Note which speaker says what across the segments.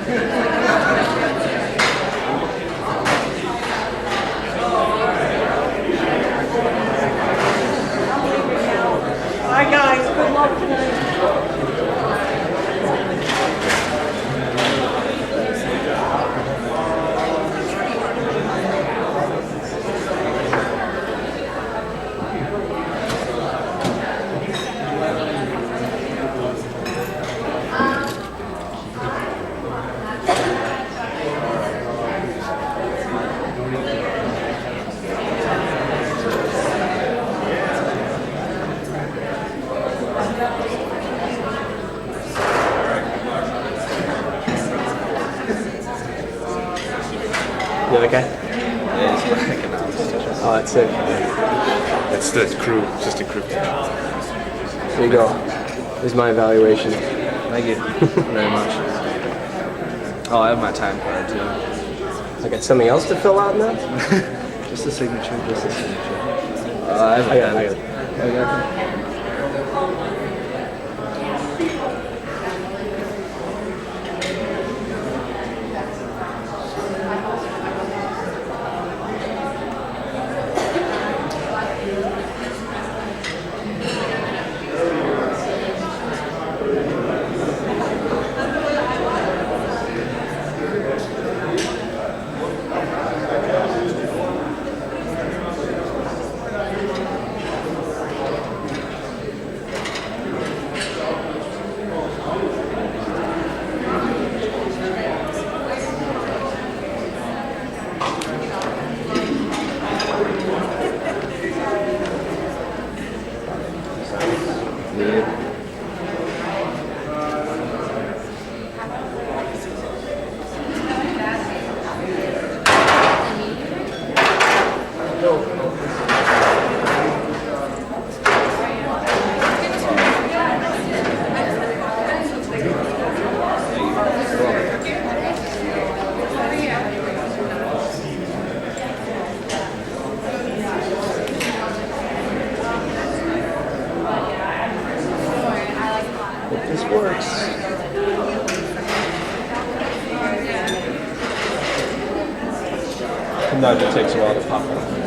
Speaker 1: Hi guys, good luck tonight.
Speaker 2: You okay?
Speaker 3: Yeah, it's like an hour.
Speaker 2: Oh, that's it.
Speaker 3: It's the crew, just a crew.
Speaker 2: Here you go. This is my evaluation.
Speaker 3: Thank you very much. Oh, I have my time card too.
Speaker 2: I got something else to fill out now?
Speaker 3: Just a signature, just a signature. I have a
Speaker 2: I got
Speaker 3: pen.
Speaker 2: it.
Speaker 3: I got it.
Speaker 2: This works.
Speaker 3: Sometimes it takes a while to pop up.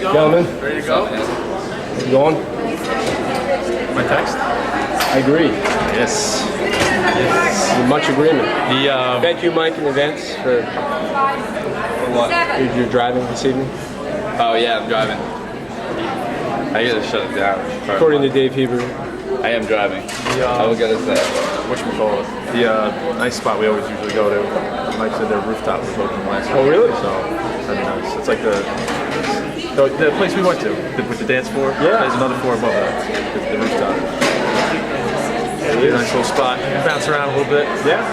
Speaker 2: Gentlemen,
Speaker 3: Ready to go?
Speaker 2: how's it going?
Speaker 3: My text?
Speaker 2: I agree.
Speaker 3: Yes.
Speaker 2: With much agreement.
Speaker 3: The
Speaker 2: Thank you, Mike, in advance for
Speaker 3: what?
Speaker 2: your driving this evening.
Speaker 3: Oh yeah, I'm driving. I gotta shut it down.
Speaker 2: According to Dave Heber.
Speaker 3: I am driving. I will get us that. Whatchamacallit?
Speaker 4: The nice spot we always usually go to. Mike said their rooftop was open last week.
Speaker 2: Oh, really?
Speaker 4: So that'd be nice. It's like the place we went to with the dance floor.
Speaker 2: Yeah.
Speaker 4: There's another floor above that. The rooftop. Nice little spot. Bounce around a little bit.
Speaker 2: Yeah.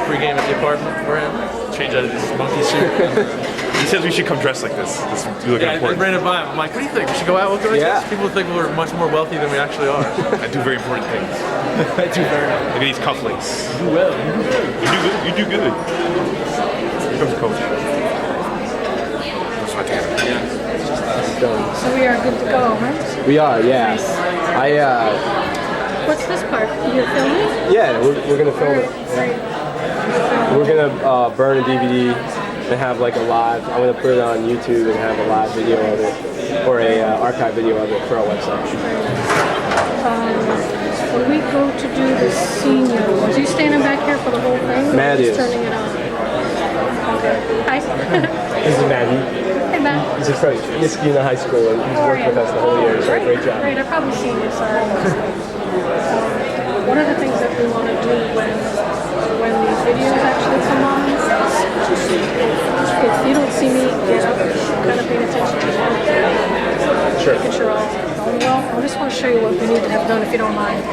Speaker 4: Pre-game at the apartment we're in. Change out of this monkey suit. He says we should come dressed like this. This is looking
Speaker 5: Yeah, I
Speaker 4: important.
Speaker 5: ran it by him. I'm like, what do you think? We should go out? We'll go like
Speaker 2: Yeah.
Speaker 5: this? People think we're much more wealthy than we actually are.
Speaker 4: I do very important things.
Speaker 5: I do very much.
Speaker 4: Look at these cufflinks.
Speaker 5: You will.
Speaker 4: You do good. You do good. Here comes Coach. That's my dad.
Speaker 6: So we are good to go, right?
Speaker 2: We are, yeah.
Speaker 6: What's this part? You're filming?
Speaker 2: Yeah, we're gonna film it.
Speaker 6: Great.
Speaker 2: We're gonna burn a DVD and have like a live. I'm gonna put it on YouTube and have a live video of it, or a archive video of it for our website.
Speaker 6: When we go to do the senior, was you standing back here for the whole thing? Or
Speaker 2: Matt
Speaker 6: just
Speaker 2: is.
Speaker 6: turning it on. Okay. Hi.
Speaker 2: This is Maddie.
Speaker 6: Hey, Matt.
Speaker 2: He's from Niskayuna High School, and he's
Speaker 6: How are
Speaker 2: worked with
Speaker 6: you?
Speaker 2: us the whole year. He's done a great job.
Speaker 6: Great. I've probably seen you, sorry. One of the things that we want to do when these videos actually come on, if you don't see me get up, kind of paying attention to that,
Speaker 2: Sure.
Speaker 6: making sure all going well. I just want to show you what we need to have done, if you don't mind.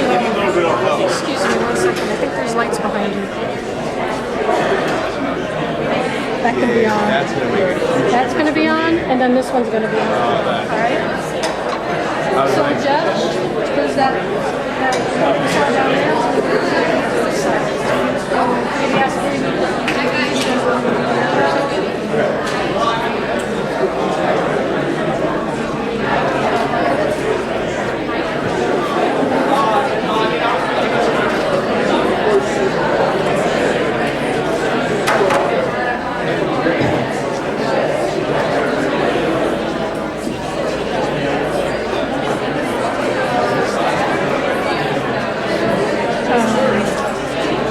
Speaker 6: Excuse me 1 second. I think there's lights behind you. That can be on. That's going to be on, and then this one's going to be on. All right? So, Judge, who's that? That down there? Maybe ask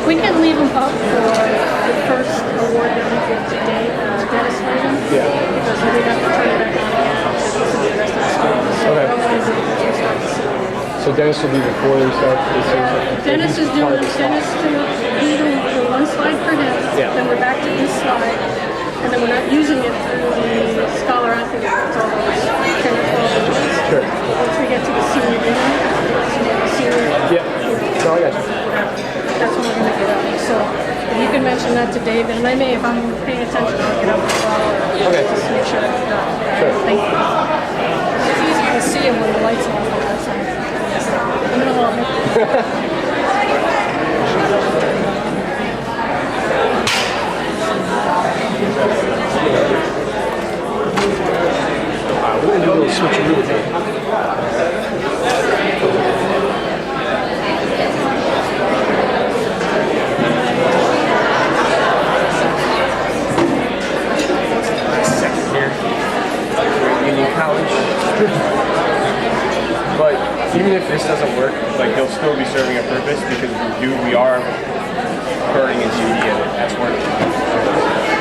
Speaker 6: we can leave them up for the first award that we give today, Dennis Reagan.
Speaker 2: Yeah.
Speaker 6: Because we have to turn it back on again to listen to the rest of the song. So
Speaker 2: Okay.
Speaker 6: I don't want to do it until we start the song.
Speaker 2: So Dennis will be before we start this.
Speaker 6: Dennis is doing the one slide for him.
Speaker 2: Yeah.
Speaker 6: Then we're back to this slide. And then we're not using it through the scholar athlete. It's all those 10 or 12 awards.
Speaker 2: Sure.
Speaker 6: Once we get to the senior dinner,
Speaker 2: Yeah. No, I got you.
Speaker 6: that's when we're going to get up. So if you can mention that to David, and I may, if I'm paying attention, I'll get up as well.
Speaker 2: Okay.
Speaker 6: Just make sure that's done.
Speaker 2: Sure.
Speaker 6: Thank you. It's easy to see him when the lights are off. That's I'm going to love it.
Speaker 2: We're going to do a little switcheroo here. Second here at Union College. But even if this doesn't work, like they'll still be serving a purpose because we are burning in DVD and that's working.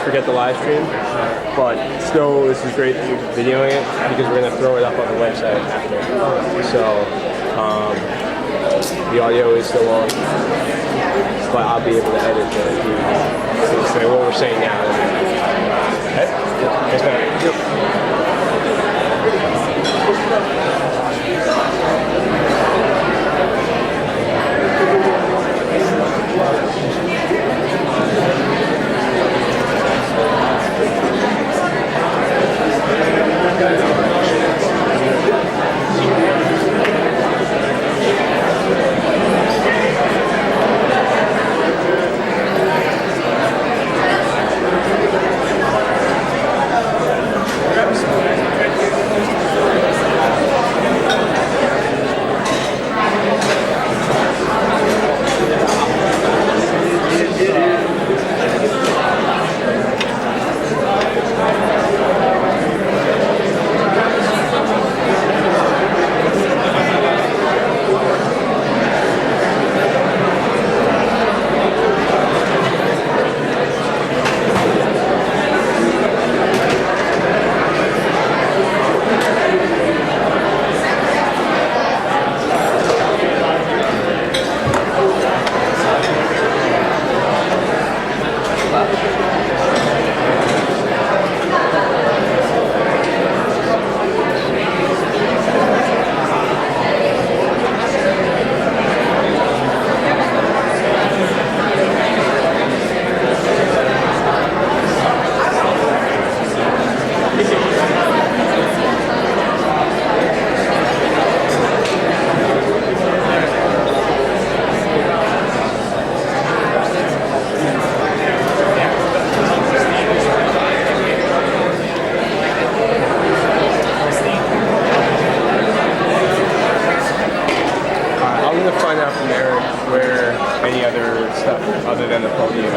Speaker 2: just forget the live stream. But still, this is great that you're videoing it because we're gonna throw it up on the website after. So the audio is still on, but I'll be able to edit what we're saying now. Okay? Yes, ma'am. Other than the podium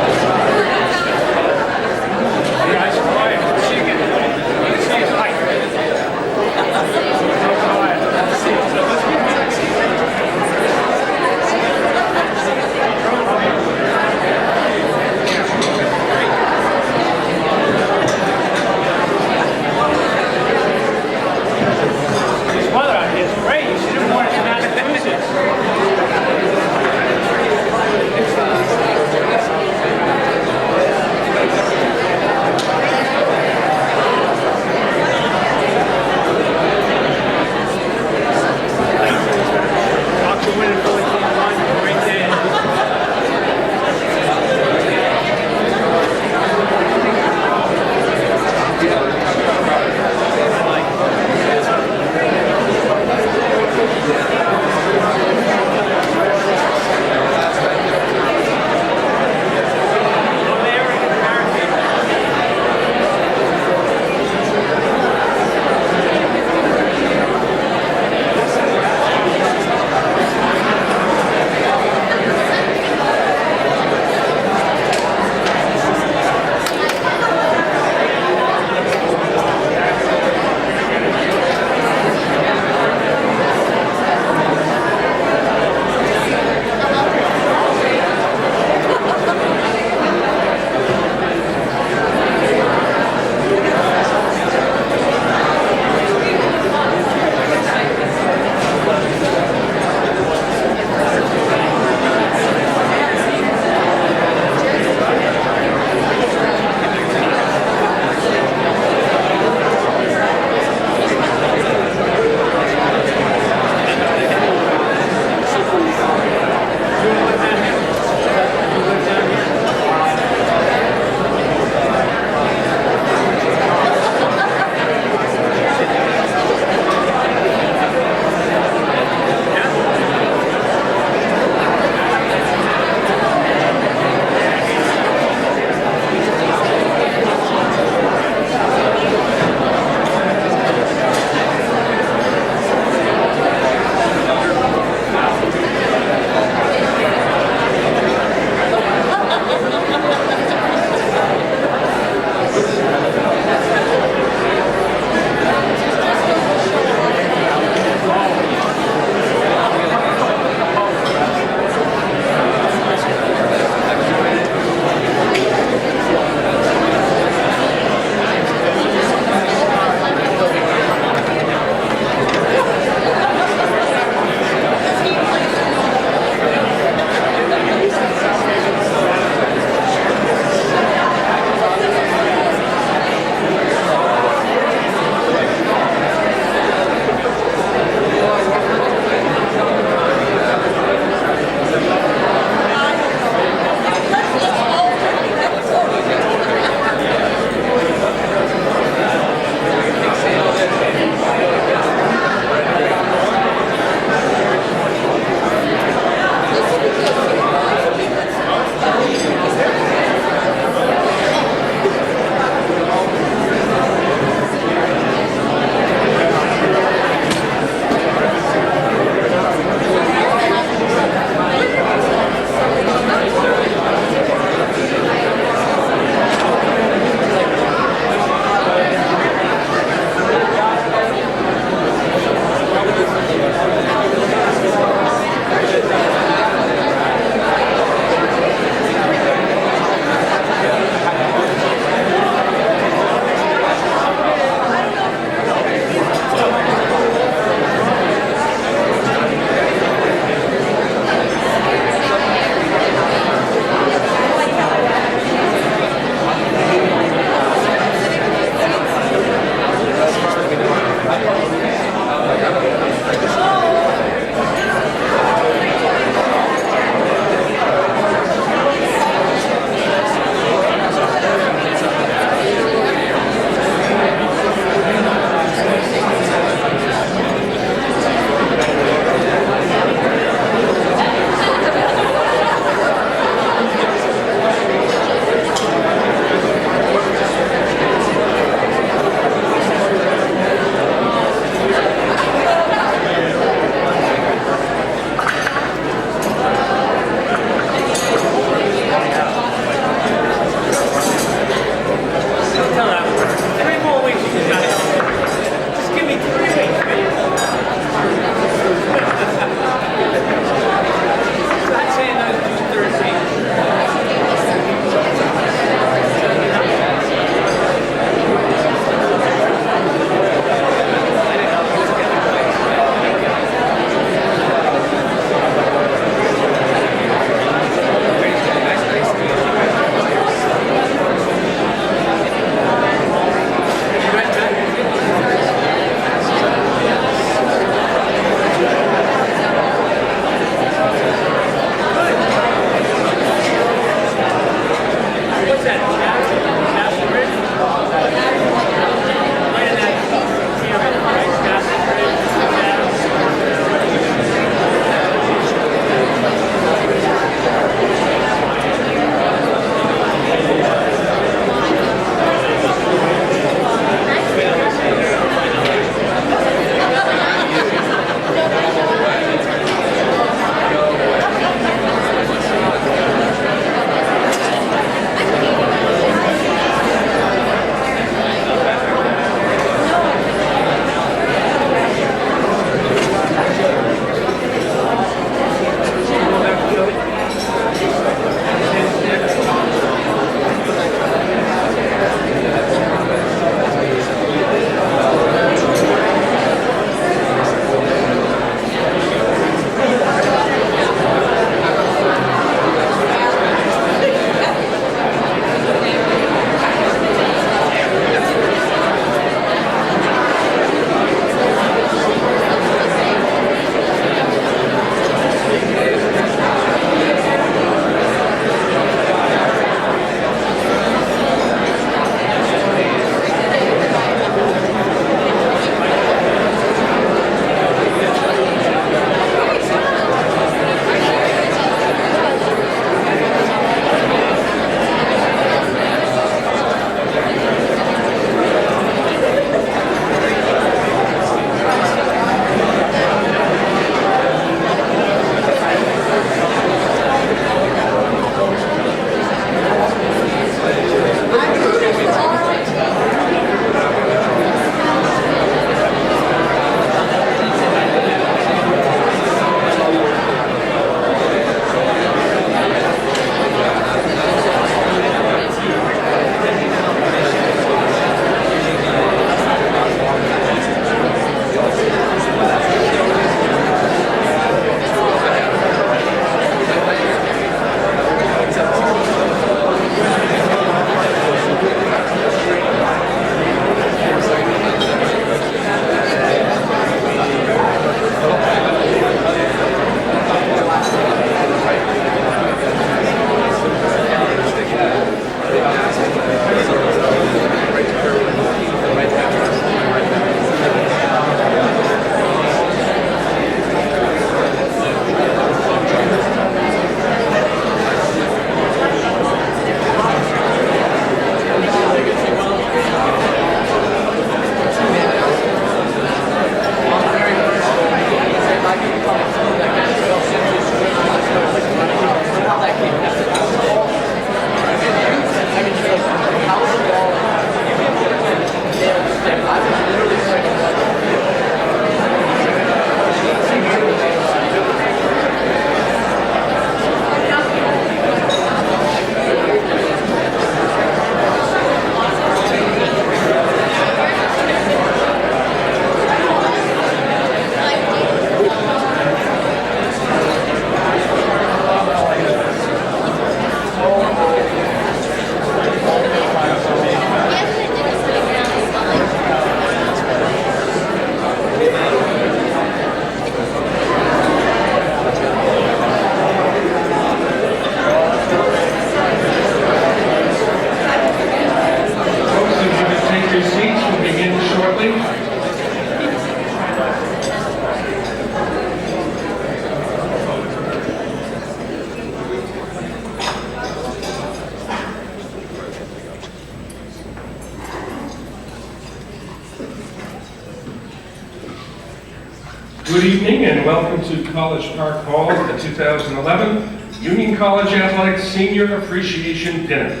Speaker 7: Good evening and welcome to College Park Hall for the 2011 Union College Athletics Senior Appreciation Dinner.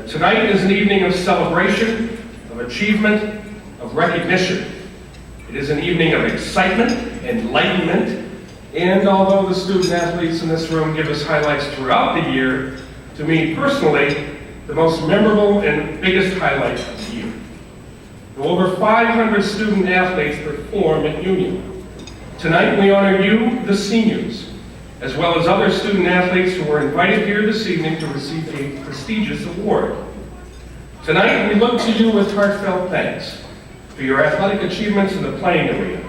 Speaker 7: Tonight is an evening of celebration, of achievement, of recognition. It is an evening of excitement, enlightenment, and although the student athletes in this room give us highlights throughout the year, to me personally, the most memorable and biggest highlight of the year. Over 500 student athletes perform at Union. Tonight we honor you, the seniors, as well as other student athletes who were invited here this evening to receive a prestigious award. Tonight we look to you with heartfelt thanks for your athletic achievements in the playing arena,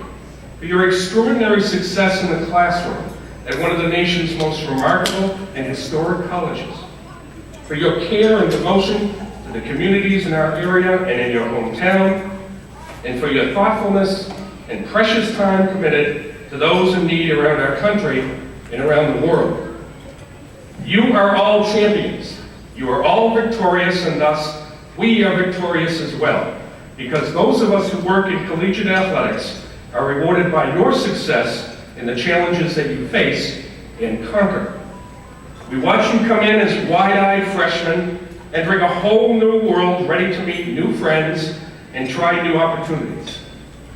Speaker 7: for your extraordinary success in the classroom at one of the nation's most remarkable and historic colleges, for your care and devotion to the communities in our area and in your hometown, and for your thoughtfulness and precious time committed to those in need around our country and around the world. You are all champions. You are all victorious, and thus we are victorious as well, because those of us who work in collegiate athletics are rewarded by your success in the challenges that you face and conquer. We watch you come in as wide-eyed freshmen, entering a whole new world, ready to meet new friends and try new opportunities.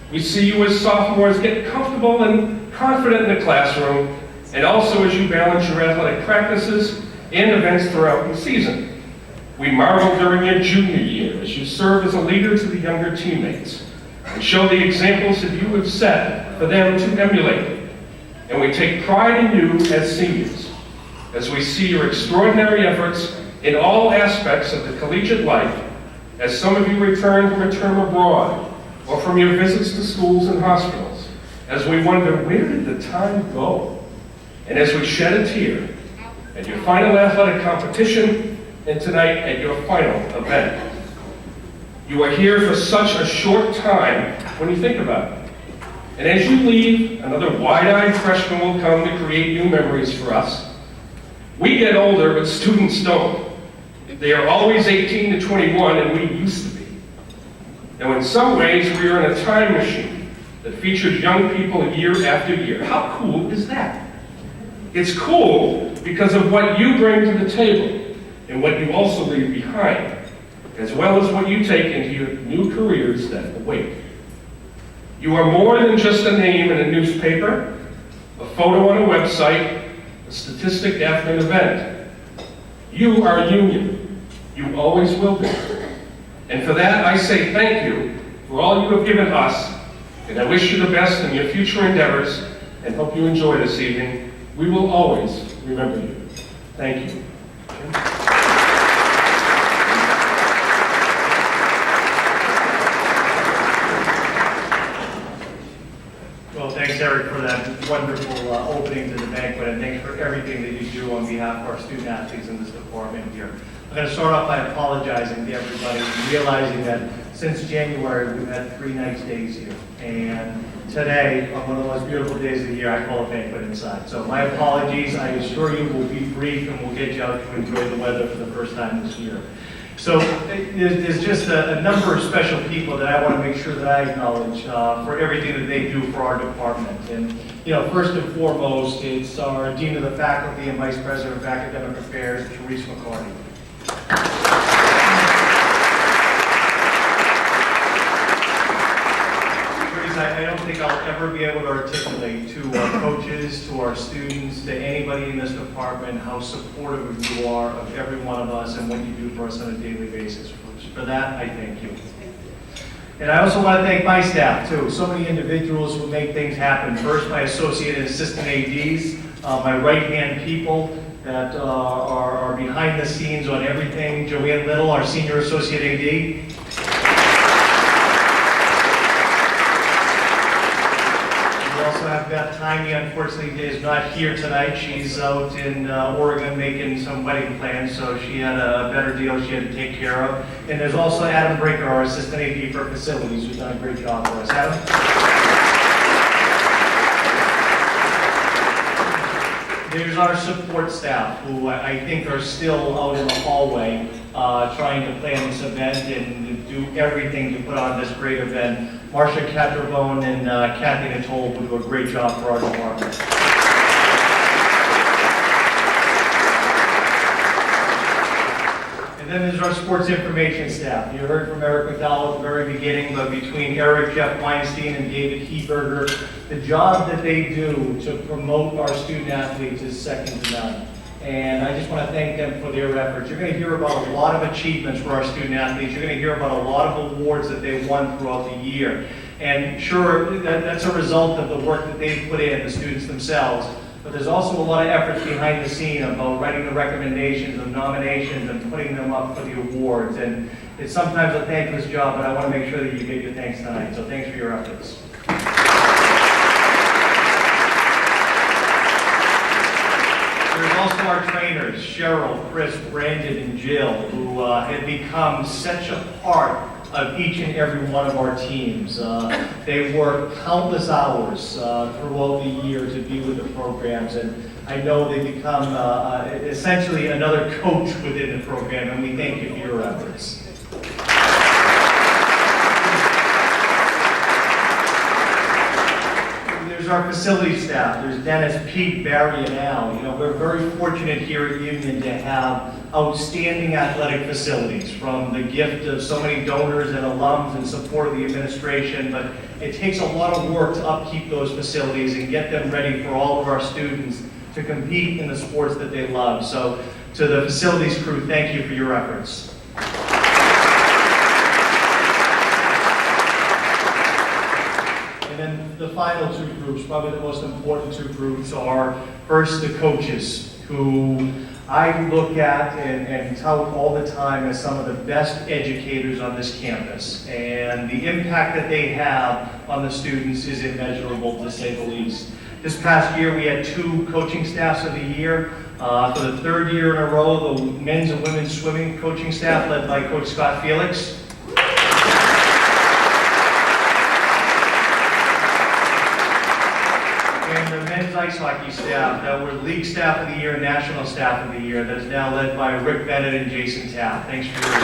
Speaker 7: We see you as sophomores get comfortable and confident in the classroom, and also as you balance your athletic practices and events throughout the season. We marvel during your junior year as you serve as a leader to the younger teammates and show the examples that you have set for them to emulate. And we take pride in you as seniors, as we see your extraordinary efforts in all aspects of the collegiate life, as some of you return from a term abroad or from your visits to schools and hospitals, as we wonder, where did the time go? And as we shed a tear at your final athletic competition and tonight at your final event. You are here for such a short time when you think about it. And as you leave, another wide-eyed freshman will come to create new memories for us. We get older, but students don't. They are always 18 to 21, and we used to be. Now, in some ways, we are in a time machine that features young people year after year. How cool is that? It's cool because of what you bring to the table and what you also leave behind, as well as what you take into your new careers that await. You are more than just a name in a newspaper, a photo on a website, a statistic after an event. You are Union. You always will be. And for that, I say thank you for all you have given us, and I wish you the best in your future endeavors, and hope you enjoy this evening. We will always remember you. Thank you.
Speaker 8: Well, thanks, Eric, for that wonderful opening to the banquet, and thanks for everything that you do on behalf of our student athletes in this department here. I'm going to start off by apologizing to everybody, realizing that since January we've had 3 nice days here, and today, on one of the most beautiful days of the year, I call a banquet inside. So my apologies. I assure you we'll be brief and we'll get you out to enjoy the weather for the first time this year. So there's just a number of special people that I want to make sure that I acknowledge for everything that they do for our department. And first and foremost, it's our Dean of the Faculty and Vice President of Academic Affairs, Therese McCarty. I don't think I'll ever be able to articulate to our coaches, to our students, to anybody in this department how supportive you are of every one of us and what you do for us on a daily basis. For that, I thank you. And I also want to thank my staff too. So many individuals who make things happen. First, my associate and assistant ADs, my right-hand people that are behind the scenes on everything. Joanne Little, our senior associate AD. I've got Tanya, unfortunately, is not here tonight. She's out in Oregon making some wedding plans, so she had a better deal she had to take care of. And there's also Adam Brinker, our assistant AD for facilities, who's done a great job for us. Adam? There's our support staff, who I think are still out in the hallway trying to plan this event and do everything to put on this great event. Marcia Catravone and Kathy Natole will do a great job for our department. And then there's our sports information staff. You heard from Eric McDowell at the very beginning, but between Eric, Jeff Weinstein, and David Heberger, the job that they do to promote our student athletes is second to none. And I just want to thank them for their efforts. You're going to hear about a lot of achievements for our student athletes. You're going to hear about a lot of awards that they've won throughout the year. And sure, that's a result of the work that they've put in, the students themselves. But there's also a lot of efforts behind the scene about writing the recommendations and nominations and putting them up for the awards. And it's sometimes a thankless job, but I want to make sure that you get your thanks tonight. So thanks for your efforts. There's also our trainers, Cheryl, Chris, Brandon, and Jill, who have become such a part of each and every one of our teams. They work countless hours throughout the year to be with the programs, and I know they become essentially another coach within the program, and we thank you for your efforts. There's our facility staff. There's Dennis, Pete, Barry, and Al. You know, we're very fortunate here at Union to have outstanding athletic facilities, from the gift of so many donors and alums and support of the administration, but it takes a lot of work to upkeep those facilities and get them ready for all of our students to compete in the sports that they love. So to the facilities crew, thank you for your efforts. And then the final two groups, probably the most important two groups, are first the coaches, who I look at and tout all the time as some of the best educators on this campus. And the impact that they have on the students is immeasurable, to say the least. This past year, we had 2 coaching staffs of the year. For the 3rd year in a row, the men's and women's swimming coaching staff, led by Coach Scott Felix. And the men's ice hockey staff that were league staff of the year and national staff of the year, that's now led by Rick Bennett and Jason Tapp. Thanks for your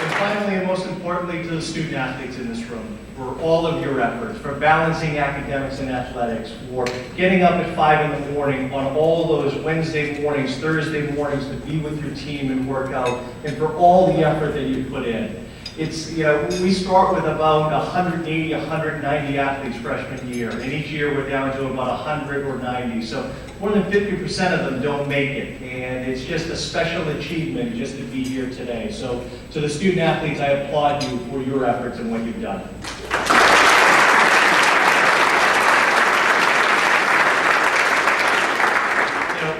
Speaker 8: And finally, and most importantly, to the student athletes in this room, for all of your efforts, for balancing academics and athletics, for getting up at 5 in the morning on all those Wednesday mornings, Thursday mornings to be with your team and work out, and for all the effort that you put in. It's, you know, we start with about 180, 190 athletes freshman year, and each year we're down to about 100 or 90. So more than 50% of them don't make it, and it's just a special achievement just to be here today. So to the student athletes, I applaud you for your efforts and what you've done.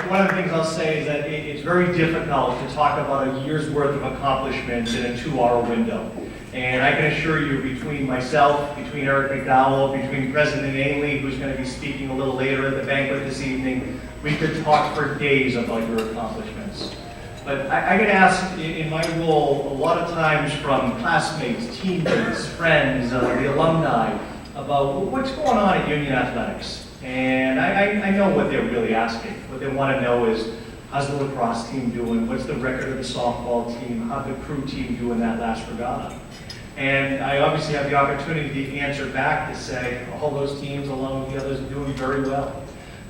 Speaker 8: One of the things I'll say is that it's very difficult to talk about a year's worth of accomplishments in a 2-hour window. And I can assure you, between myself, between Eric McDowell, between President Ainley, who's going to be speaking a little later at the banquet this evening, we could talk for days about your accomplishments. But I get asked in my role a lot of times from classmates, teammates, friends, the alumni, about what's going on at Union Athletics. And I know what they're really asking. What they want to know is, how's the lacrosse team doing? What's the record of the softball team? How'd the crew team do in that last regatta? And I obviously have the opportunity to answer back to say, all those teams, along with the others, are doing very well.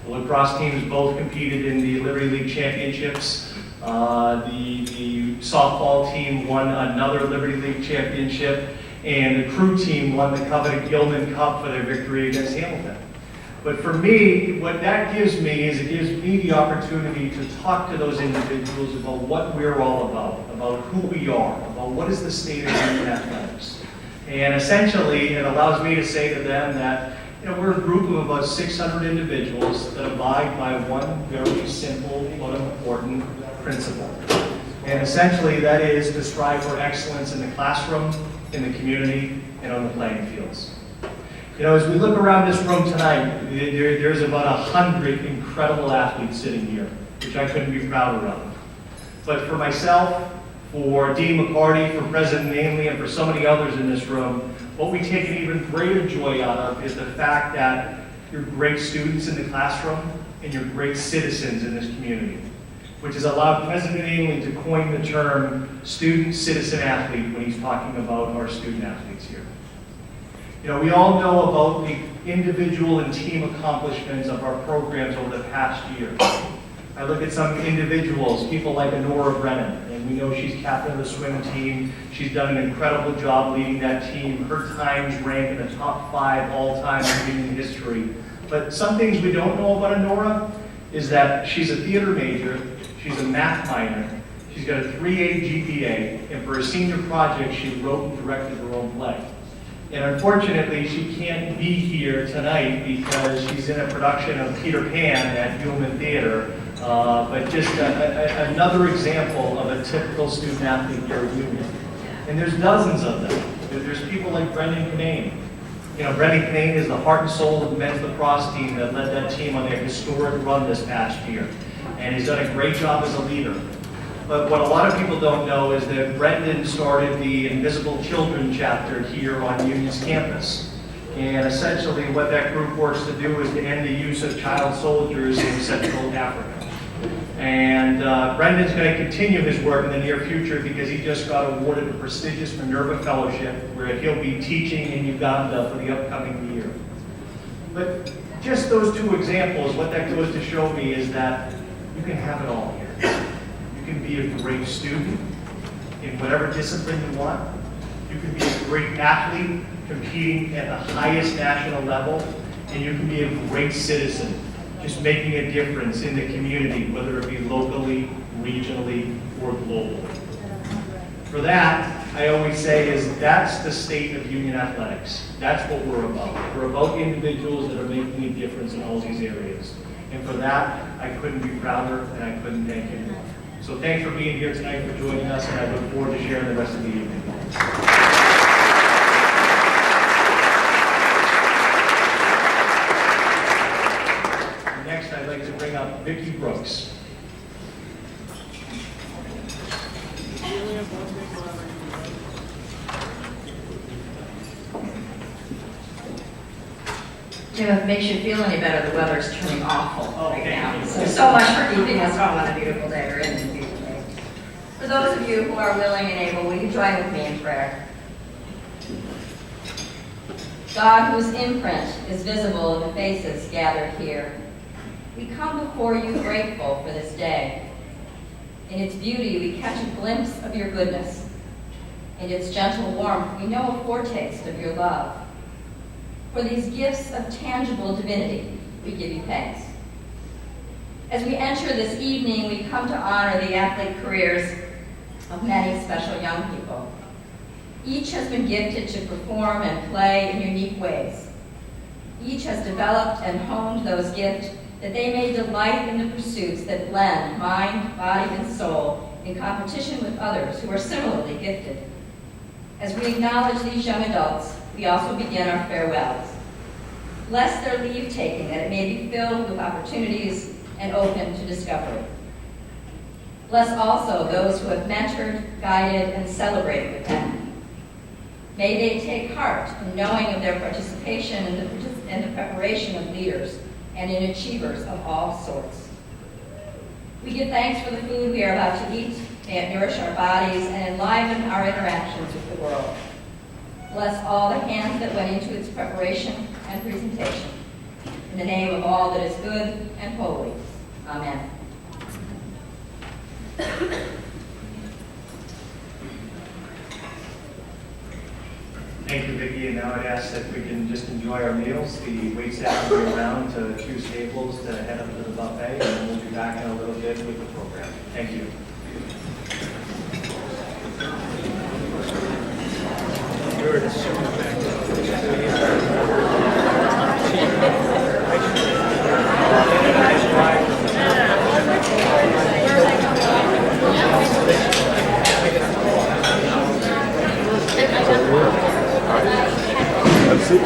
Speaker 8: The lacrosse teams both competed in the Liberty League championships. The softball team won another Liberty League championship, and the crew team won the coveted Gilman Cup for their victory against Hamilton. But for me, what that gives me is it gives me the opportunity to talk to those individuals about what we're all about who we are, about what is the state of Union Athletics. And essentially, it allows me to say to them that, you know, we're a group of about 600 individuals that abide by one very simple but important principle. And essentially, that is to strive for excellence in the classroom, in the community, and on the playing fields. You know, as we look around this room tonight, there's about 100 incredible athletes sitting here, which I couldn't be prouder of. But for myself, for Dean McCarty, for President Ainley, and for so many others in this room, What we take an even greater joy out of is the fact that you're great students in the classroom and you're great citizens in this community, which has allowed President Ainley to coin the term student, citizen, athlete when he's talking about our student athletes here. You know, we all know about the individual and team accomplishments of our programs over the past year. I look at some individuals, people like Nora Brennan, and we know she's captain of the swim team. She's done an incredible job leading that team. Her times rank in the top 5 all-time in Union history. But some things we don't know about Nora is that she's a theater major, she's a math minor, she's got a 3.8 GPA, and for her senior project, she wrote and directed her own play. And unfortunately, she can't be here tonight because she's in a production of Peter Pan at Hillman Theater. But just another example of a typical student athlete here at Union. And there's dozens of them. There's people like Brendan Kinane. You know, Brendan Kinane is the heart and soul of the men's lacrosse team that led that team on their historic run this past year. And he's done a great job as a leader. But what a lot of people don't know is that Brendan started the Invisible Children chapter here on Union's campus. And essentially what that group works to do is to end the use of child soldiers in Central Africa. And Brendan's going to continue his work in the near future because he just got awarded a prestigious Minerva Fellowship where he'll be teaching in Uganda for the upcoming year. But just those 2 examples, what that goes to show me is that you can have it all here. You can be a great student in whatever discipline you want. You can be a great athlete competing at the highest national level, and you can be a great citizen, just making a difference in the community, whether it be locally, regionally, or globally. For that, I always say is that's the state of Union athletics. That's what we're about. We're about individuals that are making a difference in all these areas. And for that, I couldn't be prouder and I couldn't thank you more. So thanks for being here tonight, for joining us, and I look forward to sharing the rest of the evening. Next, I'd like to bring up Vicki Brooks.
Speaker 9: Jim, if it makes you feel any better, the weather's turning awful right now. So much for keeping us home on a beautiful day, or in a beautiful day. For those of you who are willing and able, will you join with me in prayer? God, whose imprint is visible in the faces gathered here, we come before you grateful for this day. In its beauty, we catch a glimpse of your goodness. In its gentle warmth, we know a foretaste of your love. For these gifts of tangible divinity, we give you thanks. As we enter this evening, we come to honor the athlete careers of many special young people. Each has been gifted to perform and play in unique ways. Each has developed and honed those gifts that they may delight in the pursuits that blend mind, body, and soul in competition with others who are similarly gifted. As we acknowledge these young adults, we also begin our farewells. Bless their leave-taking, that it may be filled with opportunities and open to discovery. Bless also those who have mentored, guided, and celebrated with them. May they take heart in knowing of their participation in the preparation of leaders and in achievers of all sorts. We give thanks for the food we are about to eat. May it nourish our bodies and enliven our interactions with the world. Bless all the hands that went into its preparation and presentation. In the name of all that is good and holy. Amen.
Speaker 8: Thank you, Vicki. And now I'd ask that we can just enjoy our meals. The wait staff will be around to choose tables to head up to the buffet, and then we'll be back in a little bit with the program. Thank you.
Speaker 2: That's it.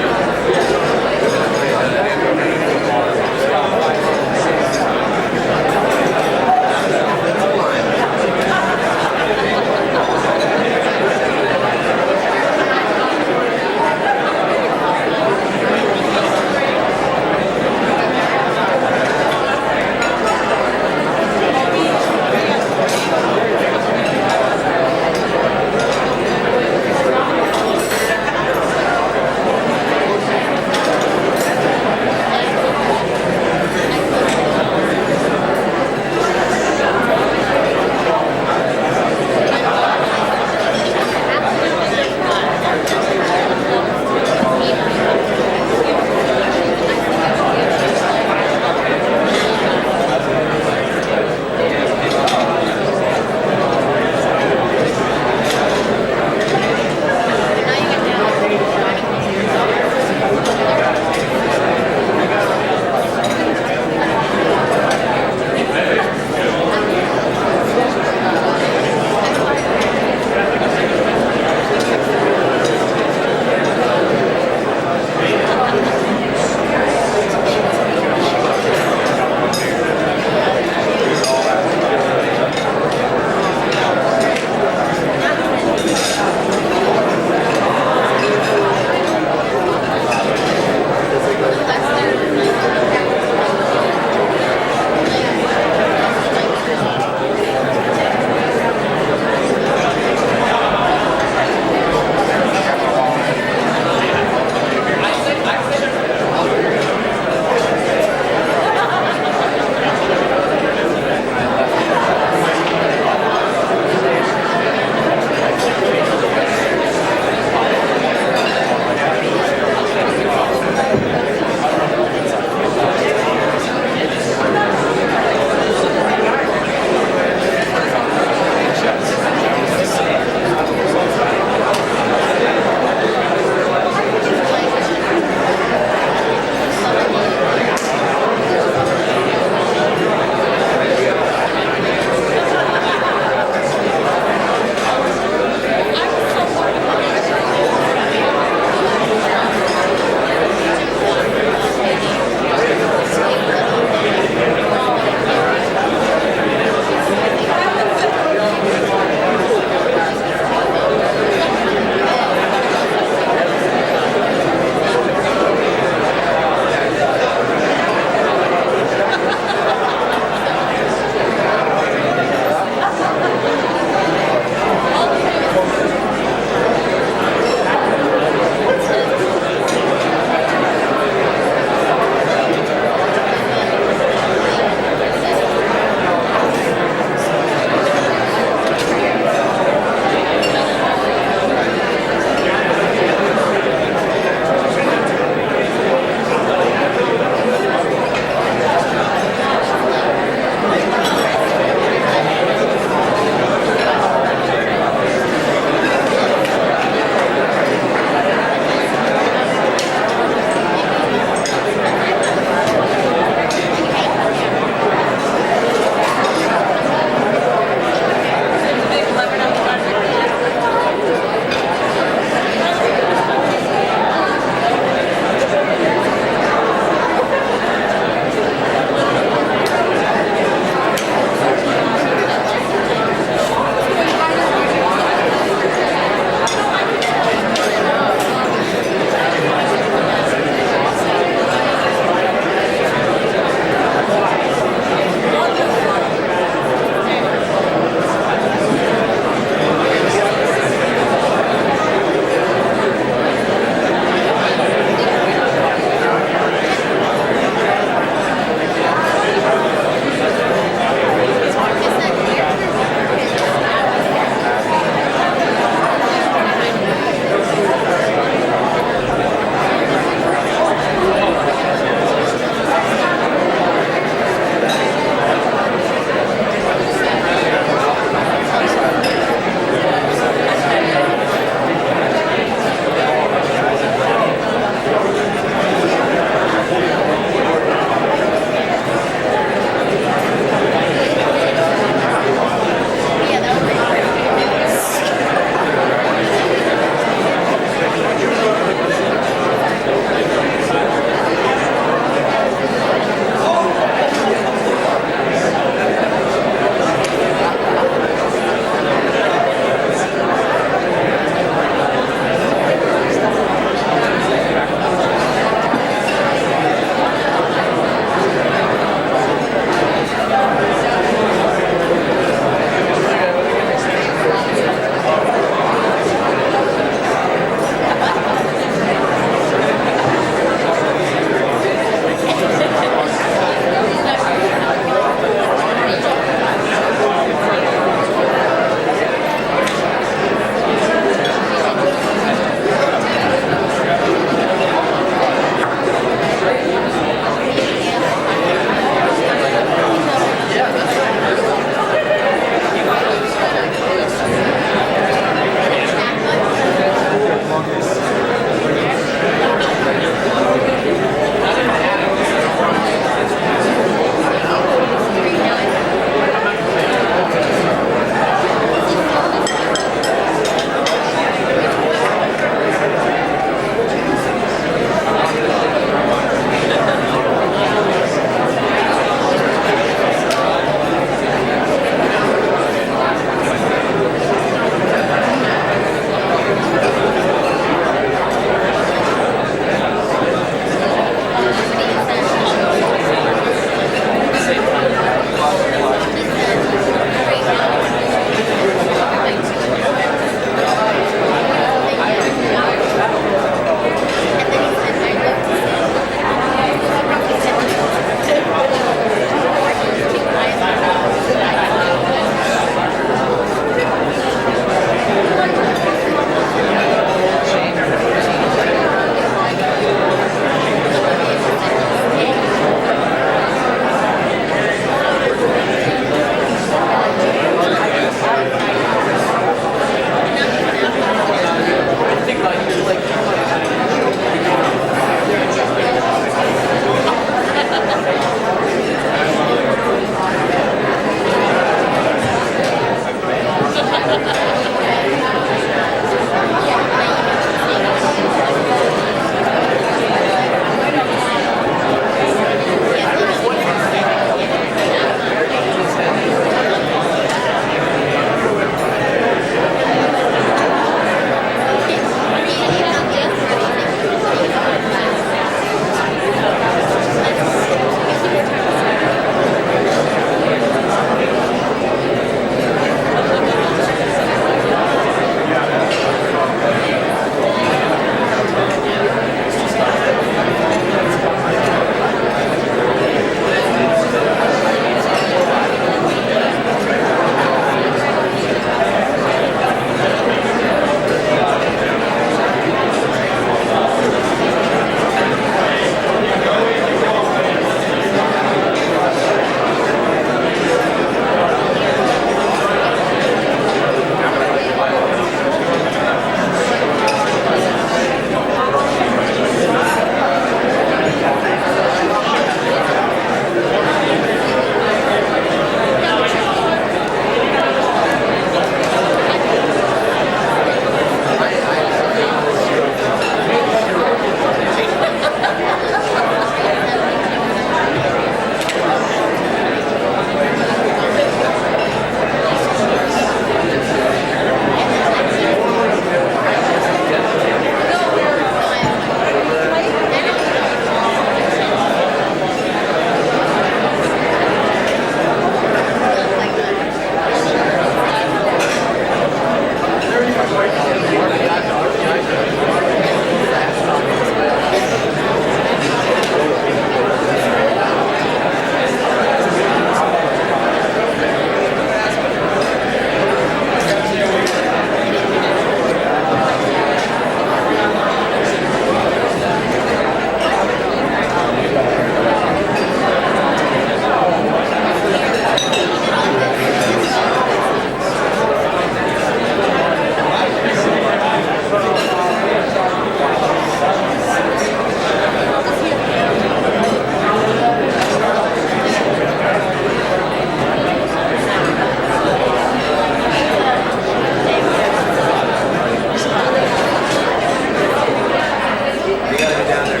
Speaker 3: gotta be down there.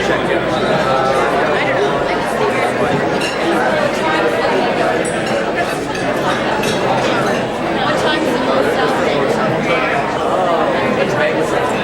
Speaker 3: Check it
Speaker 6: What time's the most out
Speaker 3: It's Vegas.
Speaker 6: there?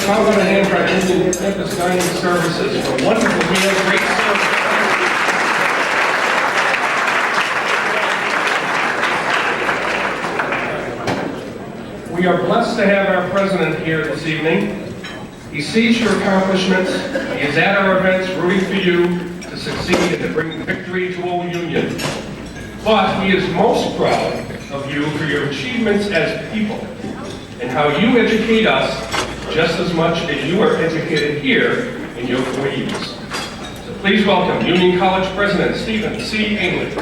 Speaker 7: how about a hand for our Union Campus Dining Services for a wonderful meal, great service. We are blessed to have our president here this evening. He sees your accomplishments. He is at our events rooting for you to succeed and to bring victory to Old Union. But he is most proud of you for your achievements as people and how you educate us just as much as you are educated here in your 4 years. So please welcome Union College President Stephen C. Ainley.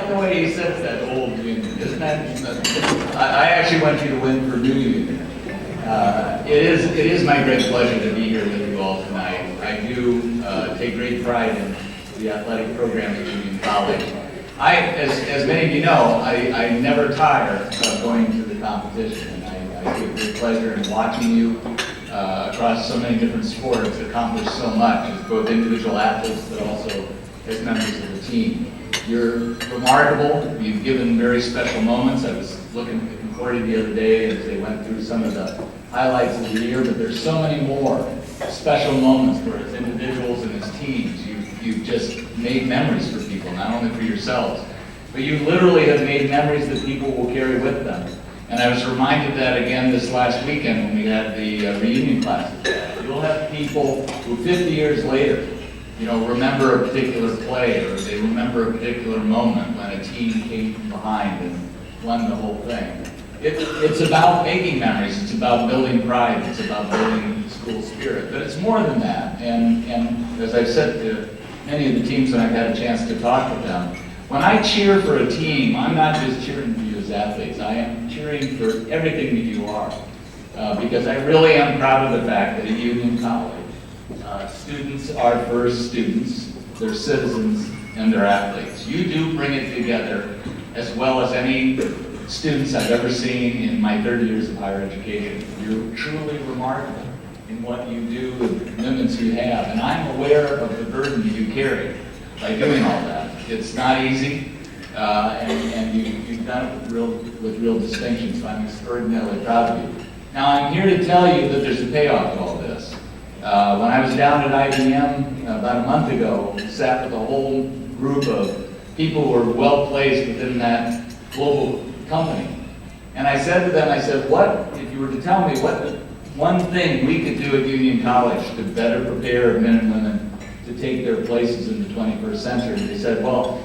Speaker 10: The way he says that, Old Union, isn't that? I actually want you to win for New Union. It is my great pleasure to be here with you all tonight. I do take great pride in the athletic program at Union College. As many of you know, I never tire of going to the competition, and I take great pleasure in watching you across so many different sports accomplish so much as both individual athletes, but also as members of the team. You're remarkable. You've given very special moments. I was looking at the Concordia the other day as they went through some of the highlights of the year, but there's so many more special moments where as individuals and as teams, you've just made memories for people, not only for yourselves, but you literally have made memories that people will carry with them. And I was reminded that again this last weekend when we had the reunion classes. You'll have people who 50 years later, remember a particular play, or they remember a particular moment when a team came from behind and won the whole thing. It's about making memories. It's about building pride. It's about building school spirit. But it's more than that. And as I've said to many of the teams when I've had a chance to talk with them, when I cheer for a team, I'm not just cheering for you as athletes. I am cheering for everything that you are. Because I really am proud of the fact that at Union College, students are first students, they're citizens, and they're athletes. You do bring it together as well as any students I've ever seen in my 30 years of higher education. You're truly remarkable in what you do and the commitments you have, and I'm aware of the burden that you carry by doing all that. It's not easy, and you've done it with real distinction, so I'm extraordinarily proud of you. Now, I'm here to tell you that there's a payoff to all this. When I was down at IBM about a month ago, sat with a whole group of people who were well placed within that global company. And I said to them, what, if you were to tell me what one thing we could do at Union College to better prepare men and women to take their places in the 21st century? They said, well,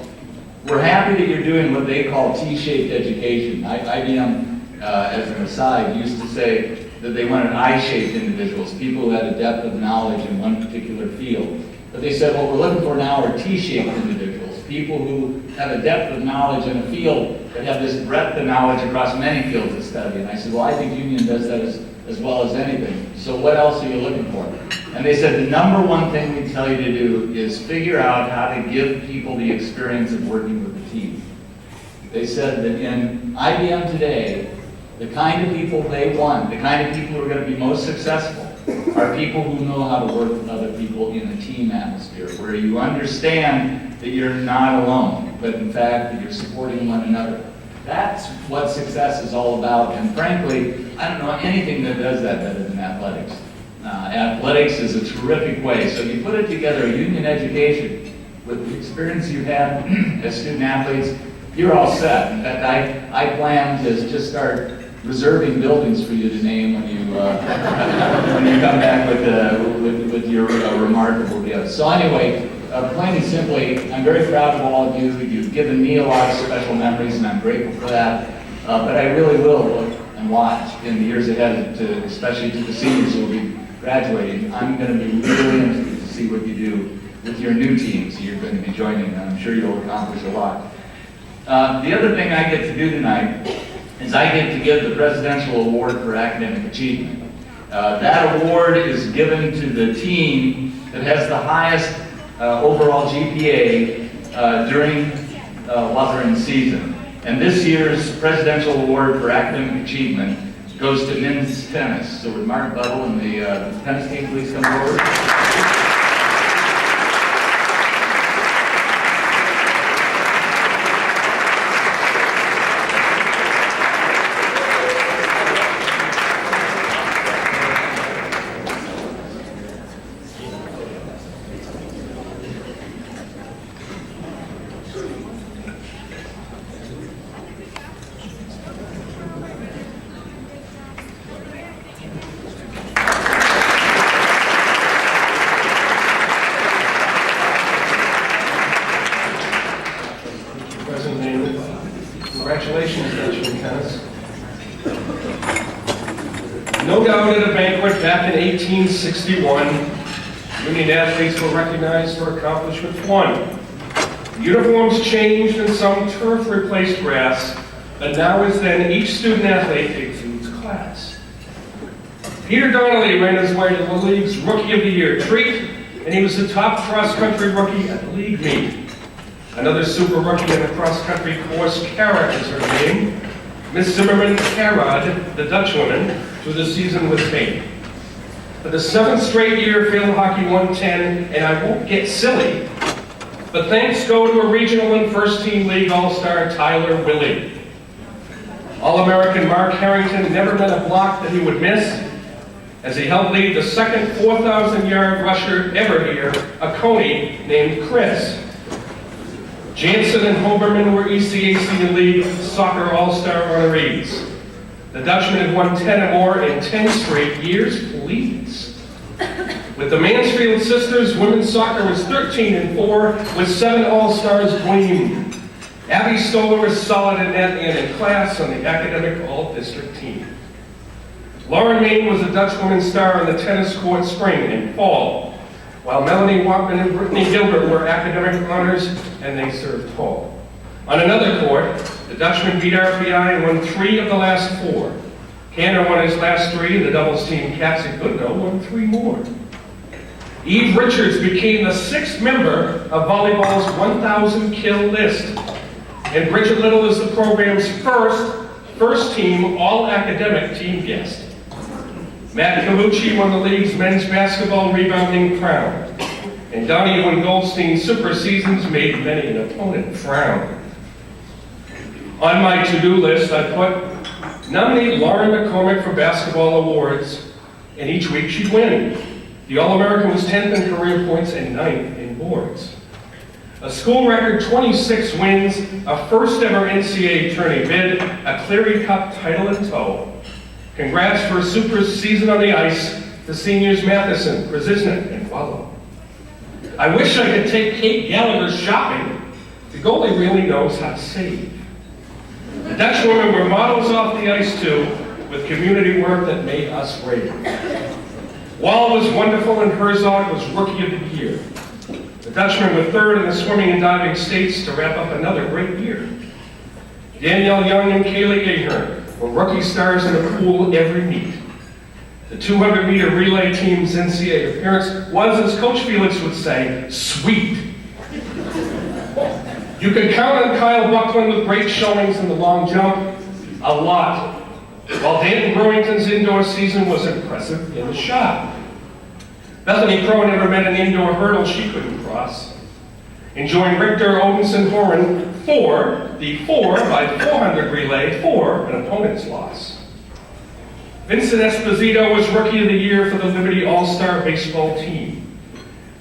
Speaker 10: we're happy that you're doing what they call T-shaped education. IBM, as an aside, used to say that they wanted I-shaped individuals, people who had a depth of knowledge in one particular field. But they said what we're looking for now are T-shaped individuals, people who have a depth of knowledge in a field that have this breadth of knowledge across many fields of study. And I said, well, I think Union does that as well as anything. So what else are you looking for? And they said the number one thing we tell you to do is figure out how to give people the experience of working with a team. They said that in IBM today, the kind of people they want, the kind of people who are going to be most successful, are people who know how to work with other people in a team atmosphere, where you understand that you're not alone, but in fact that you're supporting one another. That's what success is all about, and frankly, I don't know anything that does that better than athletics. Athletics is a terrific way, so you put it together, a Union education, with the experience you've had as student athletes, you're all set. In fact, I plan to just start reserving buildings for you to name when you when you come back with your remarkable gifts. So anyway, plain and simply, I'm very proud of all of you. You've given me a lot of special memories, and I'm grateful for that. But I really will look and watch in the years ahead, especially to the seniors who will be graduating. I'm going to be really interested to see what you do with your new teams you're going to be joining, and I'm sure you'll accomplish a lot. The other thing I get to do tonight is I get to give the Presidential Award for Academic Achievement. That award is given to the team that has the highest overall GPA during while they're in season. And this year's Presidential Award for Academic Achievement goes to men's tennis. So would Mark Buttle and the tennis team please come forward?
Speaker 7: No doubt at a banquet back in 1861, Union athletes were recognized for accomplishment one. Uniforms changed and some turf replaced grass, but now as then each student athlete exudes class. Peter Donnelly ran his way to the league's Rookie of the Year treat, and he was the top cross-country rookie at the league meet. Another super rookie in the cross-country course, Cara is her name. Miss Zimmerman Karad, the Dutch woman, through the season with Kate. For the 7th straight year, field hockey won 10, and I won't get silly, but thanks go to a regional and first-team league all-star Tyler Willie. All-American Mark Harrington never met a block that he would miss, as he helped lead the second 4,000-yard rusher ever here, a Coney named Chris. Jansen and Hoberman were ECAC League Soccer All-Star honorees. The Dutchman had won 10 or more in 10 straight years, please. With the Mansfield sisters, women's soccer was 13-4, with 7 All-Stars gleamed. Abby Stoller was solid in net and in class on the academic all-district team. Lauren Main was a Dutch women's star on the tennis court spring and fall, while Melanie Watman and Brittany Gilbert were academic honors, and they served tall. On another court, the Dutchman beat RPI and won 3 of the last 4. Cantor won his last 3, and the doubles team, Cassie Goodnow, won 3 more. Eve Richards became the 6th member of volleyball's 1,000 kill list, and Bridget Little is the program's first team all-academic team guest. Matt Colucci won the league's men's basketball rebounding crown, and Donnie and Goldstein's super seasons made many an opponent frown. On my to-do list, I put nominate Lauren McCormick for basketball awards, and each week she'd win. The All-American was 10th in career points and 9th in boards. A school record 26 wins, a first ever NCAA tourney bid, a Cleary Cup title in tow. Congrats for a super season on the ice to seniors Matheson, Brzezinski, and Wallow. I wish I could take Kate Gallagher shopping. The goalie really knows how to save. The Dutch women were models off the ice too, with community work that made us rave. Wall was wonderful and Herzog was Rookie of the Year. The Dutchmen were 3rd in the swimming and diving states to wrap up another great year. Danielle Young and Kaylee Ahern were rookie stars in the pool every meet. The 200-meter relay team's NCAA appearance was, as Coach Felix would say, sweet. You can count on Kyle Buckland with great showings in the long jump, a lot, while Danton Brewington's indoor season was impressive in the shot. Bethany Crow never met an indoor hurdle she couldn't cross. Enjoying Richter Odinson Horan for the 4x400 relay for an opponent's loss. Vincent Esposito was Rookie of the Year for the Liberty All-Star Baseball team.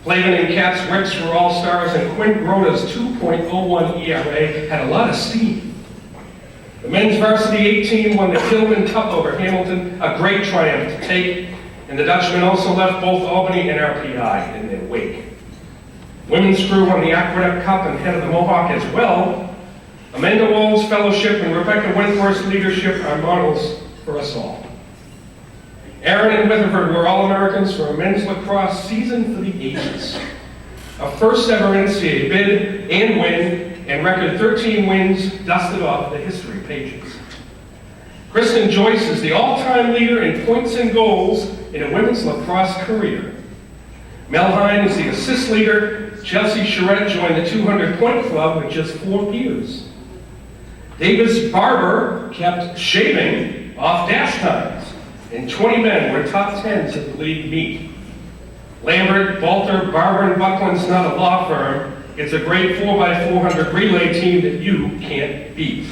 Speaker 7: Flavin and Katz Ricks were All-Stars, and Quinn Grota's 2.01 ERA had a lot of steam. The men's varsity 8 team won the Tillman Cup over Hamilton, a great triumph to take, and the Dutchmen also left both Albany and RPI in their wake. Women's crew won the Aqueduct Cup and head of the Mohawk as well. Amanda Wall's fellowship and Rebecca Wentworth's leadership are models for us all. Aaron and Weatherford were All-Americans for a men's lacrosse season for the ages. A first ever NCAA bid and win, and record 13 wins dusted off the history pages. Kristen Joyce is the all-time leader in points and goals in a women's lacrosse career. Mel Hine is the assist leader. Chelsea Charette joined the 200-point club with just 4 years. Davis Barber kept shaving off dash times, and 20 men were top 10s at the league meet. Lambert, Balter, Barber, and Buckland's not a law firm. It's a great 4x400 relay team that you can't beat.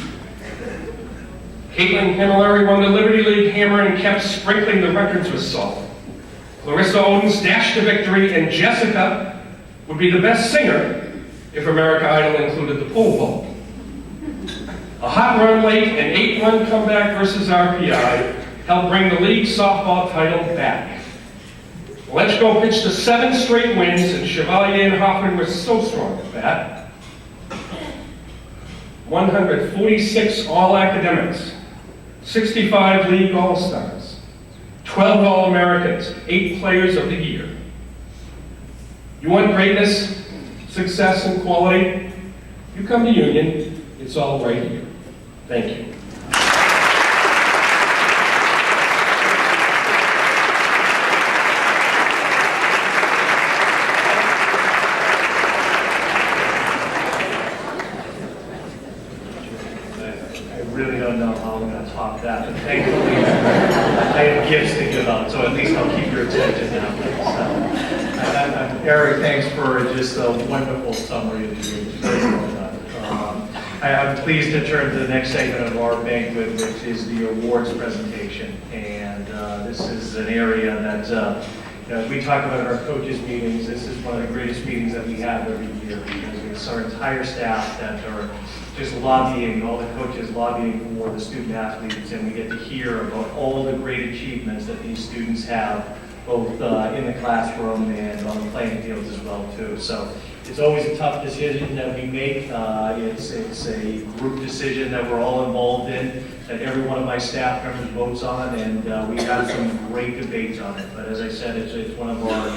Speaker 7: Caitlin Camilleri won the Liberty League hammer and kept sprinkling the records with salt. Clarissa Odens dashed to victory, and Jessica would be the best singer if America Idol included the pole vault. A hot run late and 8-run comeback versus RPI helped bring the league softball title back. Lechko pitched to 7 straight wins, and Chevalier and Hoffman were so strong at bat. 146 All-Academics, 65 League All-Stars, 12 All-Americans, 8 Players of the Year. You want greatness, success, and quality? You come to Union, it's all right here. Thank you.
Speaker 8: I really don't know how I'm going to top that, but thankfully I have gifts to give out, so at least I'll keep your attention that way. So, Eric, thanks for just a wonderful summary of the year. Very well done. I'm pleased to turn to the next segment of our banquet, which is the awards presentation. And this is an area that, as we talk about in our coaches meetings, this is one of the greatest meetings that we have every year, because it's our entire staff that are just lobbying, all the coaches lobbying for the student athletes, and we get to hear about all the great achievements that these students have, both in the classroom and on the playing fields as well too. So it's always a tough decision that we make. It's a group decision that we're all involved in, that every one of my staff members votes on, and we have some great debates on it. But as I said, it's one of our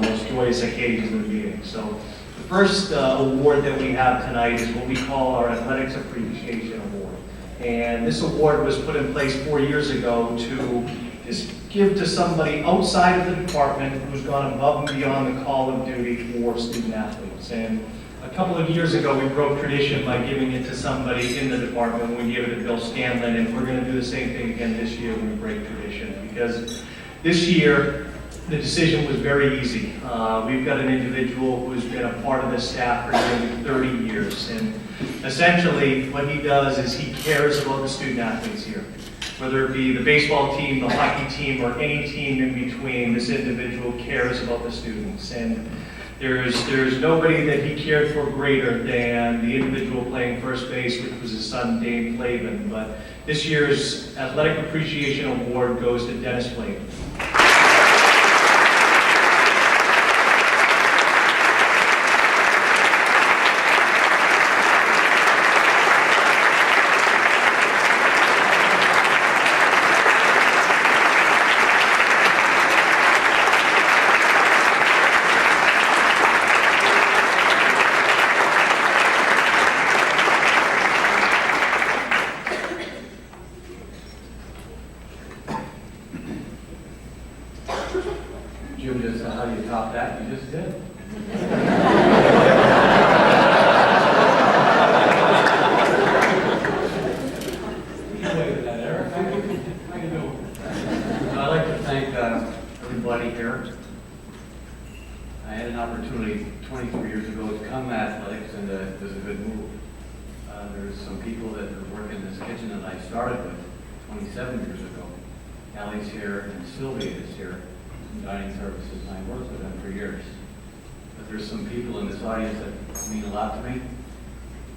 Speaker 8: most joyous occasions of the meeting. So the first award that we have tonight is what we call our Athletics Appreciation Award. And this award was put in place 4 years ago to just give to somebody outside of the department who's gone above and beyond the call of duty for student athletes. And a couple of years ago, we broke tradition by giving it to somebody in the department. We gave it to Bill Scanlon, and we're going to do the same thing again this year when we break tradition, because this year, the decision was very easy. We've got an individual who's been a part of the staff for nearly 30 years, and essentially what he does is he cares about the student athletes here. Whether it be the baseball team, the hockey team, or any team in between, this individual cares about the students. And there's nobody that he cared for greater than the individual playing first base, which was his son, Dane Flavin. But this year's Athletic Appreciation Award goes to Dennis Flavin.
Speaker 10: Jim, just how do you top that? You just did. I'd like to thank everybody here. I had an opportunity 23 years ago to come to athletics, and it was a good move. There's some people that are working in this kitchen that I started with 27 years ago. Allie's here and Sylvia is here. Dining services, and I worked with them for years. But there's some people in this audience that mean a lot to me.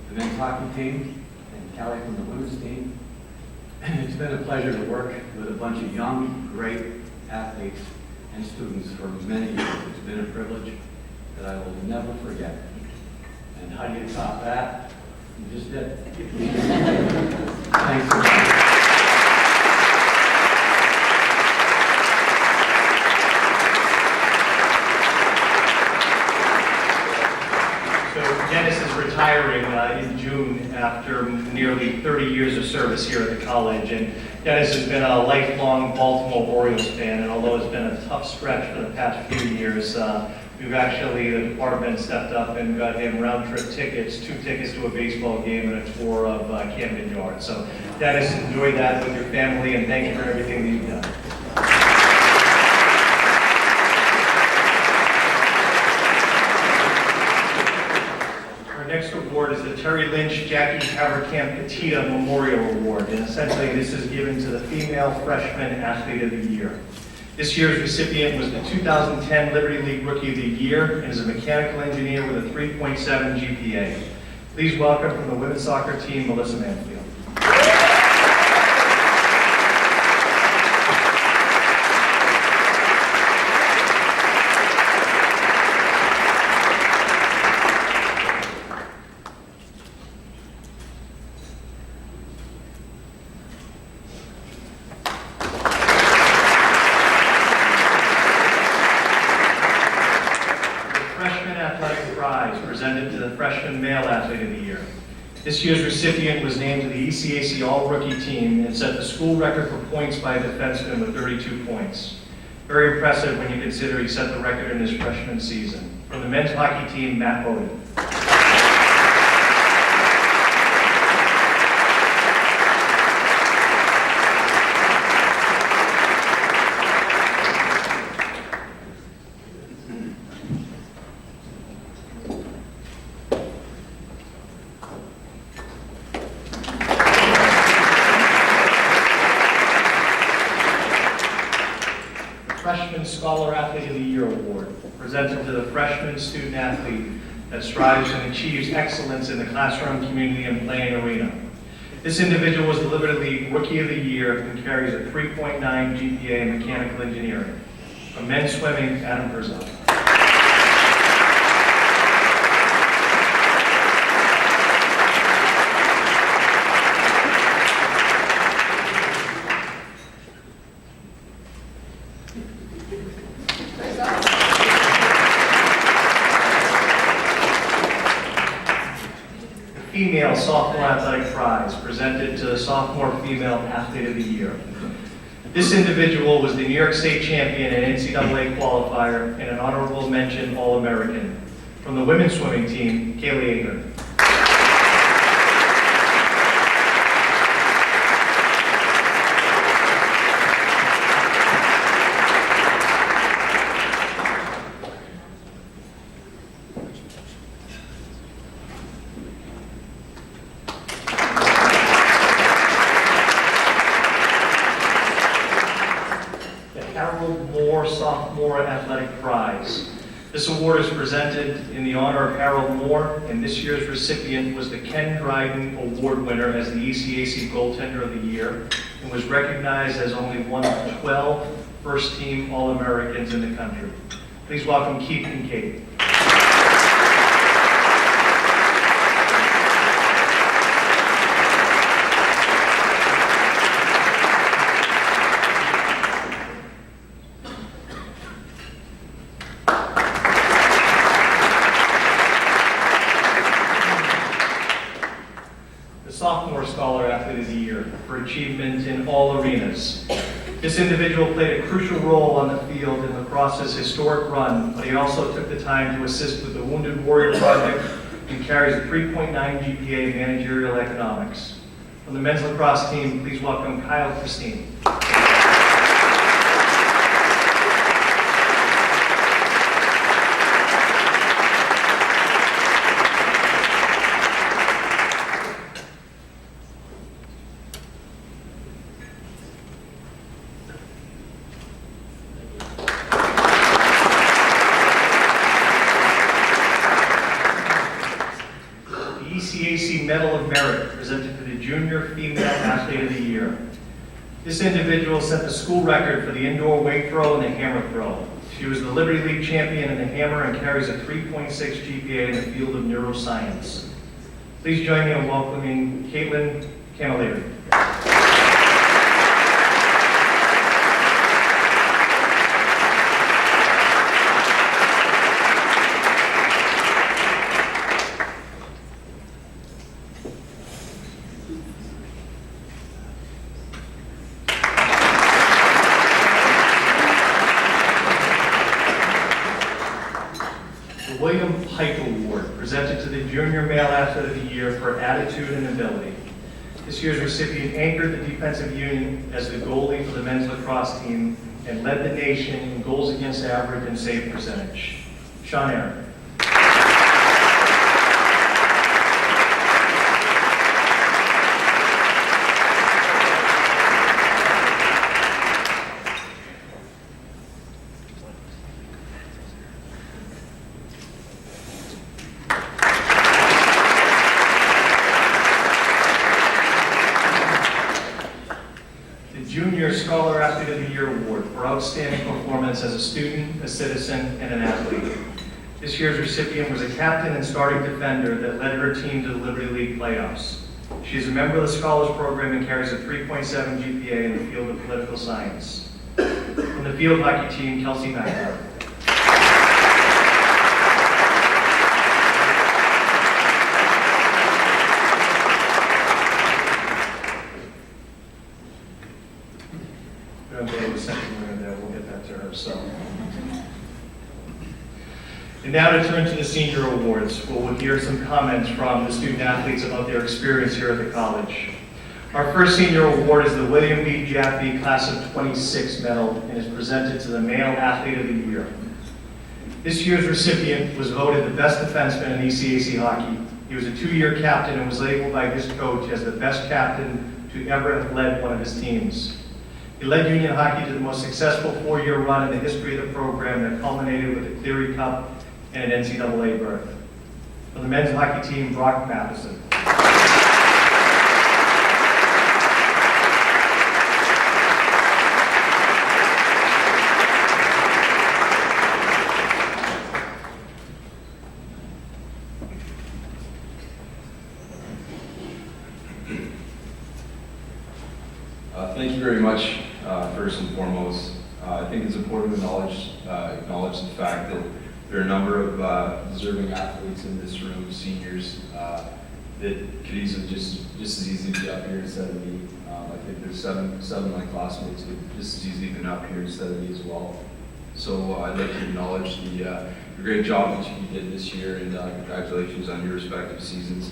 Speaker 10: The men's hockey team and Callie from the women's team. It's been a pleasure to work with a bunch of young, great athletes and students for many years. It's been a privilege that I will never forget. And how do you top that? You just did. Thanks for that.
Speaker 8: Dennis is retiring in June after nearly 30 years of service here at the college. And Dennis has been a lifelong Baltimore Orioles fan, and although it's been a tough stretch for the past few years, we've actually, the department stepped up and got him round-trip tickets, 2 tickets to a baseball game and a tour of Camden Yards. So Dennis, enjoy that with your family, and thank you for everything that you've done. Next award is the Terry Lynch Jackie Haverkamp Petita Memorial Award, and essentially this is given to the Female Freshman Athlete of the Year. This year's recipient was the 2010 Liberty League Rookie of the Year and is a mechanical engineer with a 3.7 GPA. Please welcome from the women's soccer team, Melissa Manfield. Freshman Male Athlete of the Year. This year's recipient was named to the ECAC All-Rookie Team and set the school record for points by a defenseman with 32 points. Very impressive when you consider he set the record in his freshman season. From the men's hockey team, Matt Bowden. Freshman Scholar Athlete of the Year Award, presented to the freshman student athlete that strives and achieves excellence in the classroom, community, and playing arena. This individual was the Liberty League Rookie of the Year and carries a 3.9 GPA in mechanical engineering. From men's swimming, Adam Herzog. Female Sophomore Athletic Prize, presented to the Sophomore Female Athlete of the Year. This individual was the New York State champion and NCAA qualifier and an honorable mention All-American. From the women's swimming team, Kaylee Ager. Harold Moore Sophomore Athletic Prize. This award is presented in the honor of Harold Moore, and this year's recipient was the Ken Dryden Award winner as the ECAC Goaltender of the Year, and was recognized as only one of 12 first-team All-Americans in the country. Please welcome Keith and Kate. Sophomore Scholar Athlete of the Year for achievement in all arenas. This individual played a crucial role on the field in lacrosse's historic run, but he also took the time to assist with the Wounded Warrior Project and carries a 3.9 GPA in managerial economics. From the men's lacrosse team, please welcome Kyle Christine. ECAC Medal of Merit, presented to the Junior Female Athlete of the Year. This individual set the school record for the indoor weight throw and the hammer throw. She was the Liberty League champion in the hammer and carries a 3.6 GPA in the field of neuroscience. Please join me in welcoming Caitlin Camilleri. William Pike Award, presented to the Junior Male Athlete of the Year for attitude and ability. This year's recipient anchored the defensive unit as the goalie for the men's lacrosse team and led the nation in goals against average and save percentage. Sean Aaron. Junior Scholar Athlete of the Year Award for outstanding performance as a student, a citizen, and an athlete. This year's recipient was a captain and starting defender that led her team to the Liberty League playoffs. She is a member of the Scholars Program and carries a 3.7 GPA in the field of political science. From the field hockey team, Kelsey McNamara.
Speaker 10: that to her. So.
Speaker 8: And now to turn to the senior awards. We'll hear some comments from the student athletes about their experience here at the college. Our first senior award is the William B. Jaffe Class of 26 medal and is presented to the Male Athlete of the Year. This year's recipient was voted the best defenseman in ECAC hockey. He was a 2-year captain and was labeled by his coach as the best captain to ever have led one of his teams. He led Union hockey to the most successful 4-year run in the history of the program that culminated with the Cleary Cup and an NCAA berth. For the men's hockey team, Brock Matheson.
Speaker 11: Thank you very much, first and foremost. I think it's important to acknowledge the fact that there are a number of deserving athletes in this room, seniors, that could easily just as easily be up here instead of me. I think there's seven of my classmates could just as easily been up here instead of me as well. So I'd like to acknowledge the great job that you did this year, and congratulations on your respective seasons.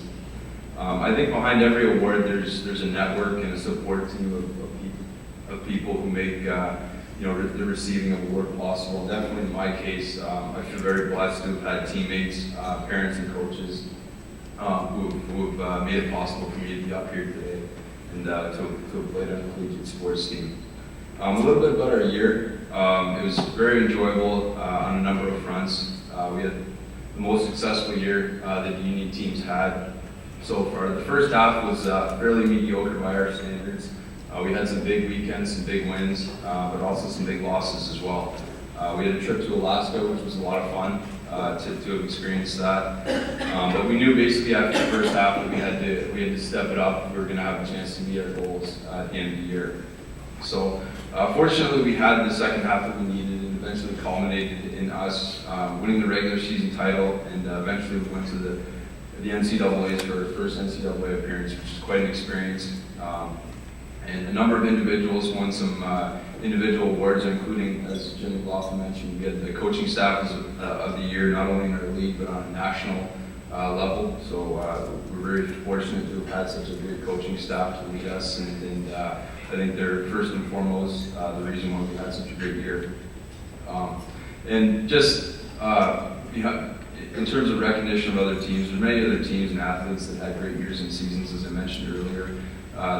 Speaker 11: I think behind every award, there's a network and a support team of people who make the receiving of award possible. Definitely in my case, I feel very blessed to have had teammates, parents, and coaches who have made it possible for me to be up here today and to have played on a collegiate sports team. A little bit about our year. It was very enjoyable on a number of fronts. We had the most successful year that the Union teams had so far. The first half was fairly mediocre by our standards. We had some big weekends, some big wins, but also some big losses as well. We had a trip to Alaska, which was a lot of fun to have experienced that. But we knew basically after the first half that we had to step it up. We were going to have a chance to meet our goals at the end of the year. So fortunately, we had the second half that we needed, and eventually culminated in us winning the regular season title, and eventually we went to the NCAAs for our first NCAA appearance, which is quite an experience. And a number of individuals won some individual awards, including, as Jim McLaughlin mentioned, we had the coaching staff of the year, not only in our league, but on a national level. So we're very fortunate to have had such a great coaching staff to lead us, and I think they're first and foremost the reason why we had such a great year. And just in terms of recognition of other teams, there's many other teams and athletes that had great years and seasons, as I mentioned earlier.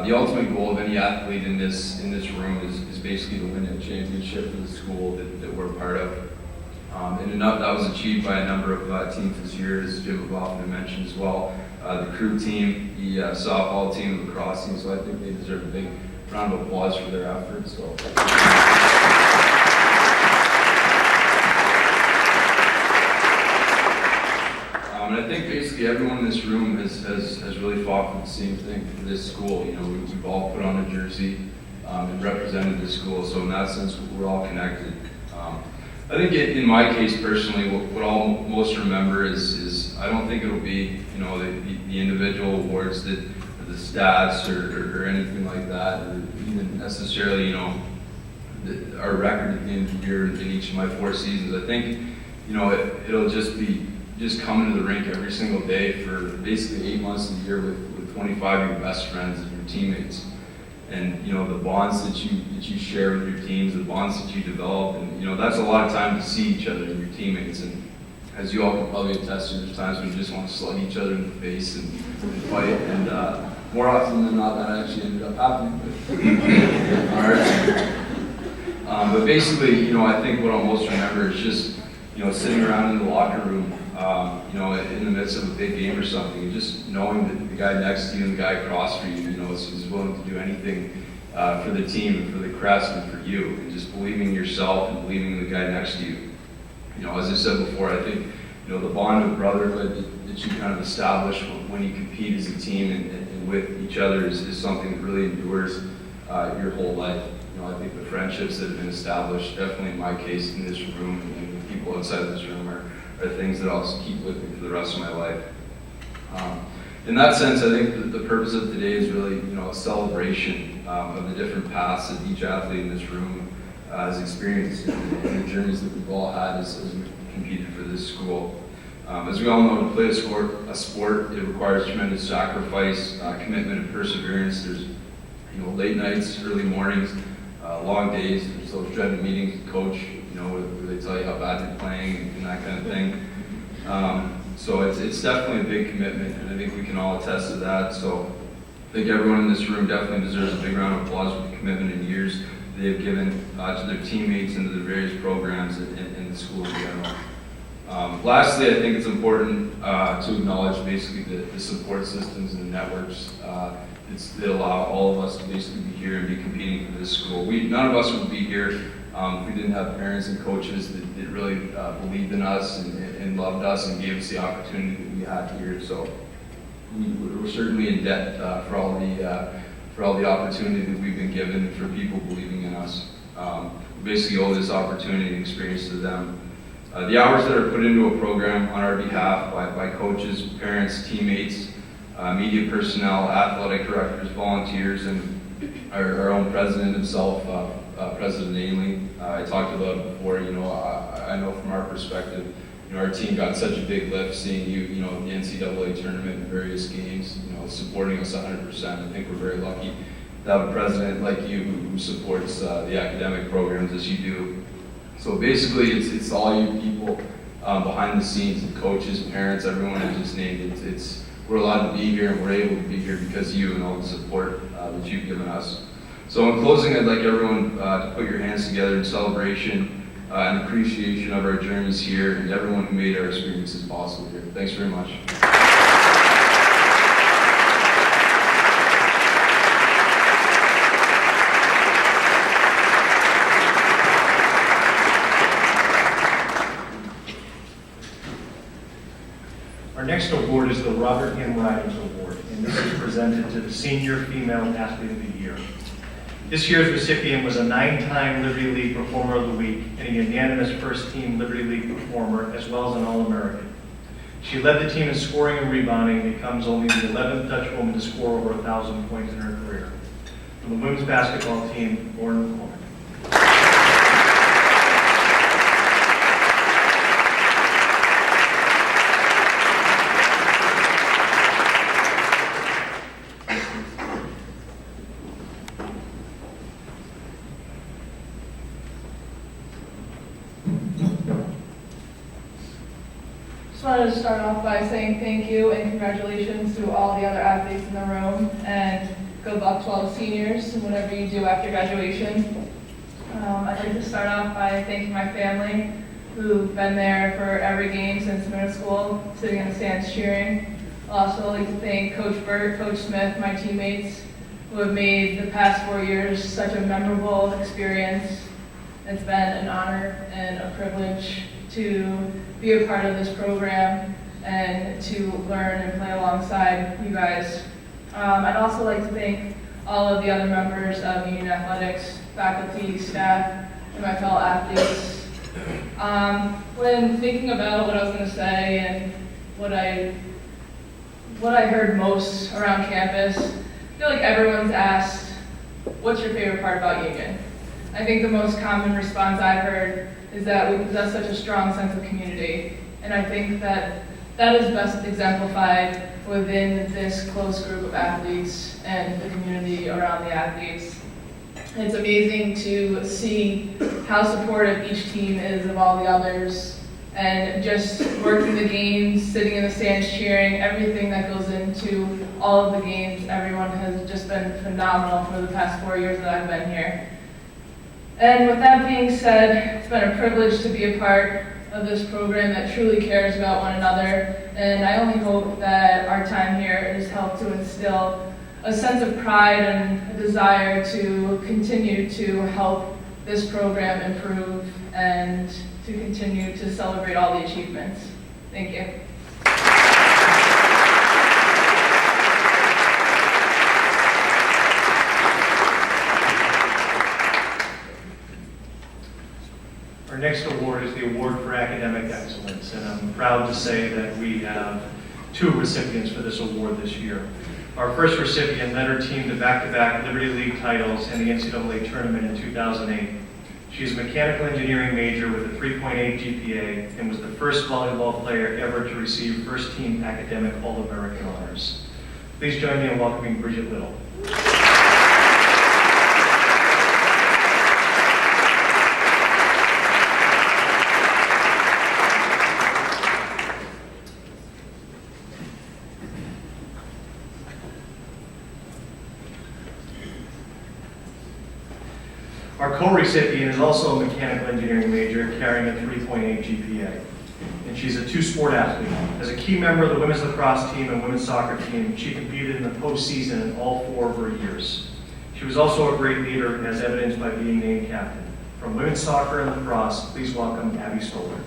Speaker 11: The ultimate goal of any athlete in this room is basically to win a championship for the school that we're a part of. And that was achieved by a number of teams this year, as Jim McLaughlin mentioned as well. The crew team, the softball team, the lacrosse team, so I think they deserve a big round of applause for their efforts. So. And I think basically everyone in this room has really fought for the same thing for this school. You know, we've all put on a jersey and represented this school, so in that sense, we're all connected. I think in my case personally, what I'll most remember is I don't think it'll be, you know, the individual awards that the stats or anything like that, or even necessarily, you know, our record at the end of the year in each of my 4 seasons. I think, you know, it'll just be coming to the rink every single day for basically 8 months of the year with 25 of your best friends and your teammates. And, you know, the bonds that you share with your teams, the bonds that you develop, and, you know, that's a lot of time to see each other and your teammates. And as you all can probably attest to, there's times when you just want to slug each other in the face and fight. And more often than not, that actually ended up happening. But basically, you know, I think what I'll most remember is just, you know, sitting around in the locker room, you know, in the midst of a big game or something, and just knowing that the guy next to you and the guy across from you, you know, is willing to do anything for the team and for the crest and for you, and just believing in yourself and believing in the guy next to you. You know, as I said before, I think, you know, the bond of brotherhood that you kind of establish when you compete as a team and with each other is something that really endures your whole life. You know, I think the friendships that have been established, definitely in my case in this room and with people outside this room, are things that I'll keep with me for the rest of my life. In that sense, I think that the purpose of today is really, you know, a celebration of the different paths that each athlete in this room has experienced and the journeys that we've all had as we competed for this school. As we all know, to play a sport, it requires tremendous sacrifice, commitment, and perseverance. There's late nights, early mornings, long days. There's those dreaded meetings with coach, where they tell you how bad you're playing and that kind of thing. So it's definitely a big commitment, and I think we can all attest to that. So I think everyone in this room definitely deserves a big round of applause for the commitment and years they have given to their teammates and to the various programs in the school in general. Lastly, I think it's important to acknowledge basically the support systems and the networks that allow all of us to basically be here and be competing for this school. None of us would be here if we didn't have parents and coaches that really believed in us and loved us and gave us the opportunity that we had here. So we're certainly in debt for all the opportunity that we've been given and for people believing in us. We basically owe this opportunity and experience to them. The hours that are put into a program on our behalf by coaches, parents, teammates, media personnel, athletic directors, volunteers, and our own president himself, President Ainley. I talked about it before. I know from our perspective, our team got such a big lift seeing you, the NCAA tournament and various games, supporting us 100%. I think we're very lucky to have a president like you who supports the academic programs as you do. So basically, it's all you people behind the scenes, the coaches, parents, everyone I just named. We're allowed to be here and we're able to be here because of you and all the support that you've given us. So in closing, I'd like everyone to put your hands together in celebration and appreciation of our journeys here and everyone who made our experiences possible here. Thanks very much.
Speaker 8: Our next award is the Robert M. Ridings Award, and this is presented to the Senior Female Athlete of the Year. This year's recipient was a 9-time Liberty League Performer of the Week and a unanimous first-team Liberty League performer, as well as an All-American. She led the team in scoring and rebounding and becomes only the 11th Dutch woman to score over 1,000 points in her career. From the women's basketball team, Lauren McCormick.
Speaker 1: Just wanted to start off by saying thank you and congratulations to all the other athletes in the room, and good luck to all the seniors and whatever you do after graduation. I'd like to start off by thanking my family who've been there for every game since middle school, sitting in the stands cheering. I'd also like to thank Coach Burt, Coach Smith, my teammates, who have made the past 4 years such a memorable experience. It's been an honor and a privilege to be a part of this program and to learn and play alongside you guys. I'd also like to thank all of the other members of Union Athletics, faculty, staff, and my fellow athletes. When thinking about what I was going to say and what I heard most around campus, I feel like everyone's asked, what's your favorite part about Union? I think the most common response I've heard is that we possess such a strong sense of community. And I think that is best exemplified within this close group of athletes and the community around the athletes. It's amazing to see how supportive each team is of all the others, and just working the games, sitting in the stands cheering, everything that goes into all of the games. Everyone has just been phenomenal for the past 4 years that I've been here. And with that being said, it's been a privilege to be a part of this program that truly cares about one another, and I only hope that our time here has helped to instill a sense of pride and a desire to continue to help this program improve and to continue to celebrate all the achievements. Thank you.
Speaker 8: Our next award is the Award for Academic Excellence, and I'm proud to say that we have 2 recipients for this award this year. Our first recipient led her team to back-to-back Liberty League titles and the NCAA tournament in 2008. She She is a mechanical engineering major with a 3.8 GPA and was the first volleyball player ever to receive first team academic All-American honors. Please join me in welcoming Bridget Little. Our co-recipient is also a mechanical engineering major carrying a 3.8 GPA. And she's a two-sport athlete. As a key member of the women's lacrosse team and women's soccer team, she competed in the postseason in all 4 of her years. She was also a great leader, as evidenced by being named captain. From women's soccer and lacrosse, please welcome Abby Stoller.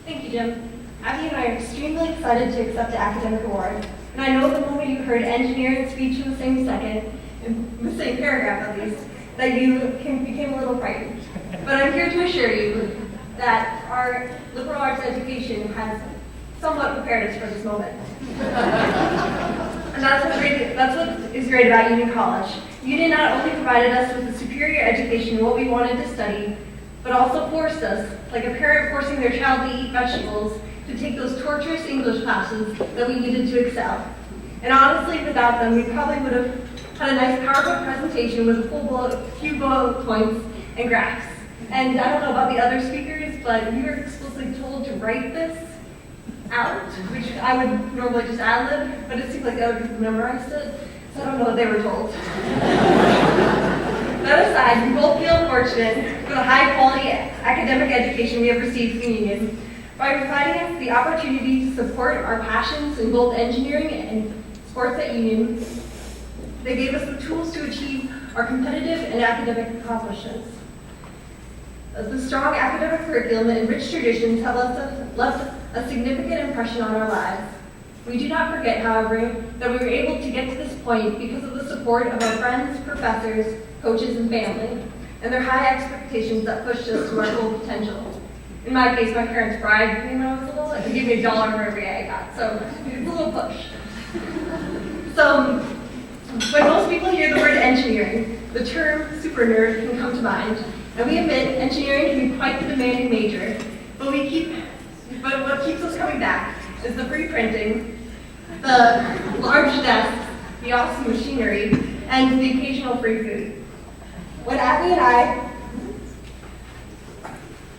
Speaker 12: Thank you, Jim. Abby and I are extremely excited to accept the academic award. And I know the moment you heard engineering speech in the same second, in the same paragraph at least, that you became a little frightened. But I'm here to assure you that our liberal arts education has somewhat prepared us for this moment. And that's what is great about Union College. Union not only provided us with a superior education in what we wanted to study, but also forced us, like a parent forcing their child to eat vegetables, to take those torturous English classes that we needed to excel. And honestly, without them, we probably would have had a nice PowerPoint presentation with a few bullet points and graphs. And I don't know about the other speakers, but we were explicitly told to write this out, which I would normally just ad-lib, but it seemed like the other people memorized it, so I don't know what they were told. That aside, we both feel fortunate for the high-quality academic education we have received from Union by providing us the opportunity to support our passions in both engineering and sports at Union. They gave us the tools to achieve our competitive and academic accomplishments. The strong academic curriculum and rich traditions have left a significant impression on our lives. We do not forget, however, that we were able to get to this point because of the support of our friends, professors, coaches, and family, and their high expectations that pushed us to our full potential. In my case, my parents bribed me when I was little and gave me $1 for every A I got, so it's a little push. So, when most people hear the word engineering, the term super nerd can come to mind, and we admit engineering can be quite the demanding major, but what keeps us coming back is the free printing, the large desks, the awesome machinery, and the occasional free food. When Abby and I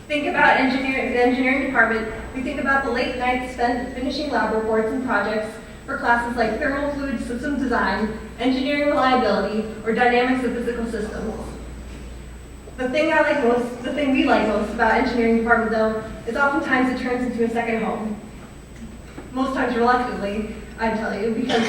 Speaker 12: think about the engineering department, we think about the late nights spent finishing lab reports and projects for classes like thermal fluid system design, engineering reliability, or dynamics of physical systems. The thing we like most about engineering department though, is oftentimes it turns into a second home. Most times reluctantly, I tell you, because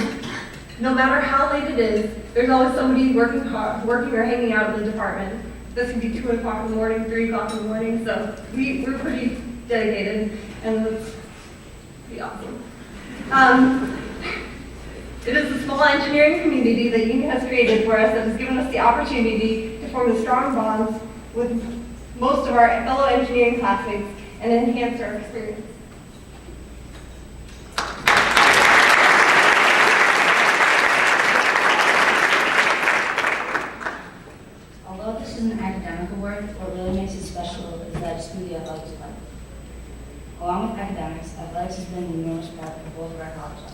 Speaker 12: no matter how late it is, there's always somebody working or hanging out in the department. This can be 2 o'clock in the morning, 3 o'clock in the morning, so we're pretty dedicated, and it's pretty awesome. It is the small engineering community that Union has created for us that has given us the opportunity to form the strong bonds with most of our fellow engineering classmates and enhance our experience.
Speaker 13: Although this is an academic award, what really makes it special is that it's through the athletics department. Along with academics, athletics has been an enormous part of both of our college lives.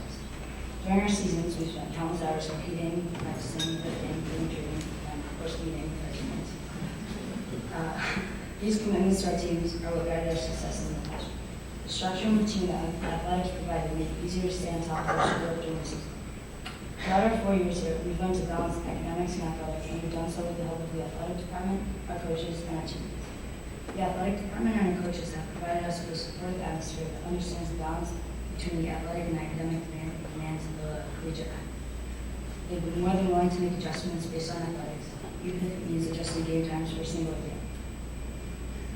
Speaker 13: During our seasons, we've spent countless hours competing, practicing, lifting, doing training, and of course meeting our teammates. These commitments to our teams are what guided our success in the past. The structure and routine that athletics provided made it easier to stay on top of our schoolwork during the season. Throughout our 4 years here, we've learned to balance academics and athletics, and we've done so with the help of the athletic department, our coaches, and our teammates. The athletic department and our coaches have provided us with a supportive atmosphere that understands the balance between the athletic and academic demands of the collegiate life. They've been more than willing to make adjustments based on athletics, even if it means adjusting game times for a single game.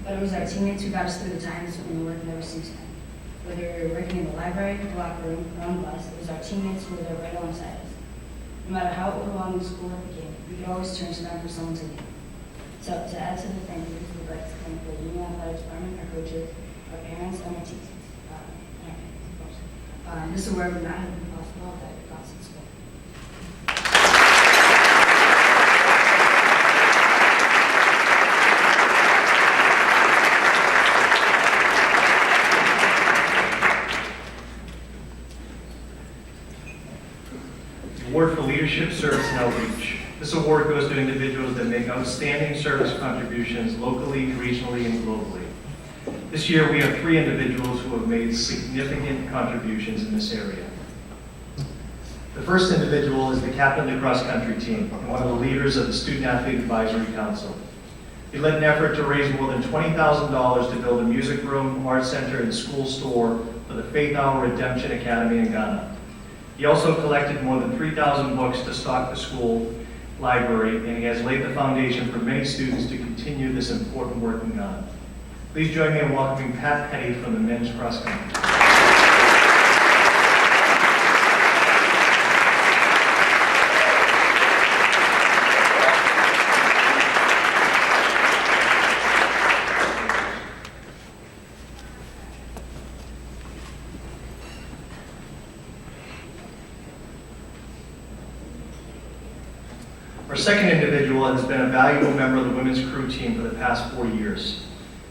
Speaker 13: But it was our teammates who got us through the times when the work never seemed to end. Whether we were working in the library, the locker room, or on the bus, it was our teammates who were there right alongside us. No matter how overwhelming schoolwork became, we could always turn to them for someone to lead. So to add to the thank yous, we'd like to thank the Union Athletic Department, our coaches, our parents, and our teachers. This award would not have been possible without your constant support.
Speaker 8: Award for Leadership, Service, and Outreach. This award goes to individuals that make outstanding service contributions locally, regionally, and globally. This year, we have 3 individuals who have made significant contributions in this area. The first individual is the captain of the cross-country team and one of the leaders of the Student Athlete Advisory Council. He led an effort to raise more than $20,000 to build a music room, art center, and school store for the Faith Hour Redemption Academy in Ghana. He also collected more than 3,000 books to stock the school library, and he has laid the foundation for many students to continue this important work in Ghana. Please join me in welcoming Pat Petty from the men's cross country. Our second individual has been a valuable member of the women's crew team for the past 4 years.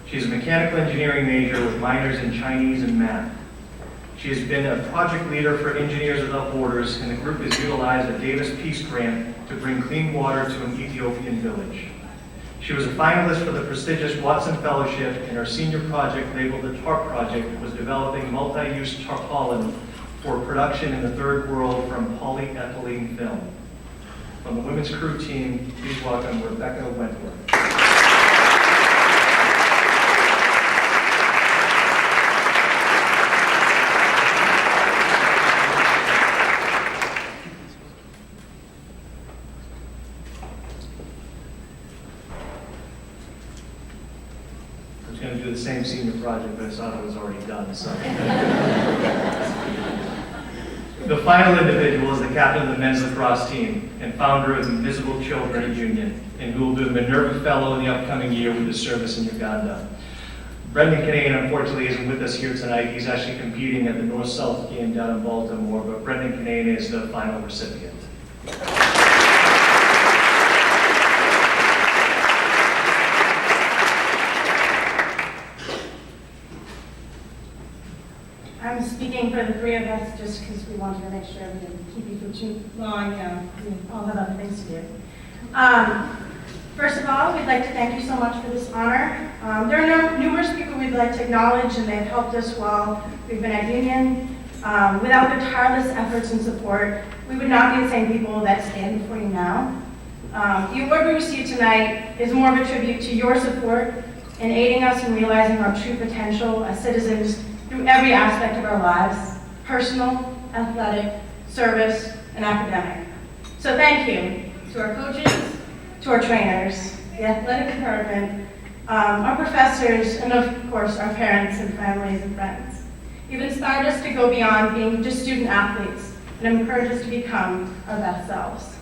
Speaker 8: She is a mechanical engineering major with minors in Chinese and math. She has been a project leader for Engineers Without Borders, and the group has utilized a Davis Peace Grant to bring clean water to an Ethiopian village. She was a finalist for the prestigious Watson Fellowship, and her senior project, labeled the TARP Project, was developing multi-use tarpaulin for production in the third world from polyethylene film. From the women's crew team, please welcome Rebecca Wentworth. I was going to do the same senior project, but I saw it was already done, so. The final individual is the captain of the men's lacrosse team and founder of Invisible Children Union, and who will be a Minerva Fellow in the upcoming year with his service in Uganda. Brendan Kinane, unfortunately, isn't with us here tonight. He's actually competing at the North-South game down in Baltimore, but Brendan Kinane is the final recipient.
Speaker 14: I'm speaking for the 3 of us just because we wanted to make sure we didn't keep you for too long. We all have other things to do. First of all, we'd like to thank you so much for this honor. There are numerous people we'd like to acknowledge, and they've helped us while we've been at Union. Without their tireless efforts and support, we would not be the same people that stand before you now. The award we received tonight is more of a tribute to your support in aiding us in realizing our true potential as citizens through every aspect of our lives: personal, athletic, service, and academic. So thank you to our coaches, to our trainers, the athletic department, our professors, and of course our parents and families and friends. You've inspired us to go beyond being just student athletes and encouraged us to become our best selves.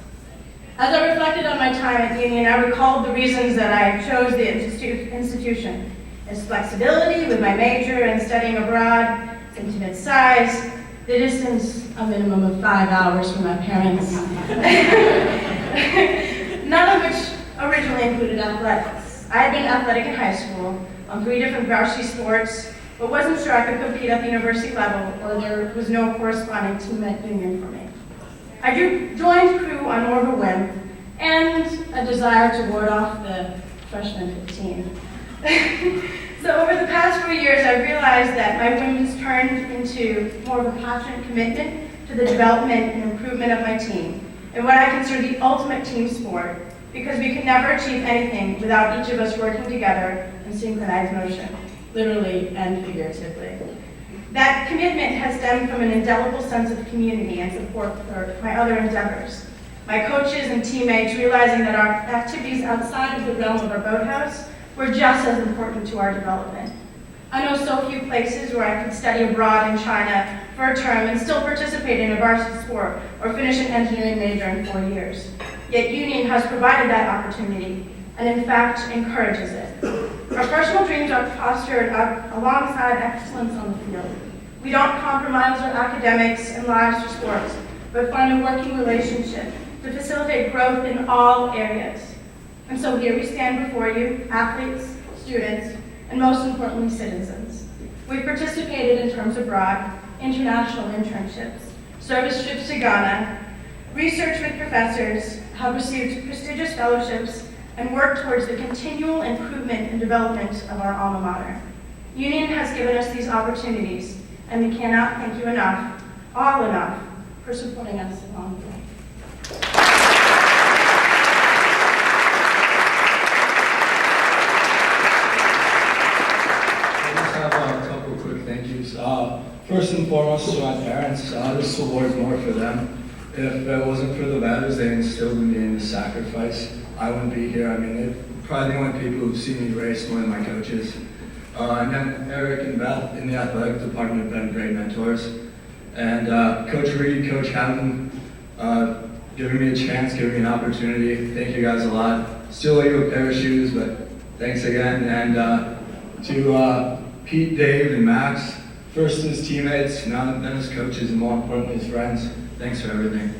Speaker 14: As I reflected on my time at Union, I recalled the reasons that I chose the institution. Its flexibility with my major and studying abroad, its intimate size, the distance, a minimum of 5 hours from my parents, none of which originally included athletics. I had been athletic in high school on 3 different varsity sports, but wasn't sure I could compete at the university level, or there was no corresponding team at Union for me. I joined crew on more of a whim and a desire to ward off the freshman 15. So over the past 4 years, I realized that my whims turned into more of a passionate commitment to the development and improvement of my team, and what I consider the ultimate team sport, because we can never achieve anything without each of us working together in synchronized motion, literally and figuratively. That commitment has stemmed from an indelible sense of community and support for my other endeavors. My coaches and teammates realizing that our activities outside of the realm of our boathouse were just as important to our development. I know so few places where I could study abroad in China for a term and still participate in a varsity sport or finish an engineering major in 4 years. Yet Union has provided that opportunity and in fact encourages it. Our personal dreams are fostered alongside excellence on the field. We don't compromise our academics and lives for sports, but find a working relationship to facilitate growth in all areas. And so here we stand before you, athletes, students, and most importantly, citizens. We've participated in terms abroad, international internships, service trips to Ghana, research with professors, have received prestigious fellowships, and worked towards the continual improvement and development of our alma mater. Union has given us these opportunities, and we cannot thank you enough, all enough, for supporting us along the way.
Speaker 15: A couple quick thank yous. First and foremost to my parents, this award's more for them. If it wasn't for the values they instilled in me and the sacrifice, I wouldn't be here. I mean, they're probably the only people who've seen me race more than my coaches. And then Eric and Beth in the athletic department have been great mentors. And Coach Reed, Coach Hamden, giving me a chance, giving me an opportunity. Thank you guys a lot. Still owe you a pair of shoes, but thanks again. And to Pete, Dave, and Max, first as teammates, now then as coaches, and more importantly as friends. Thanks for everything.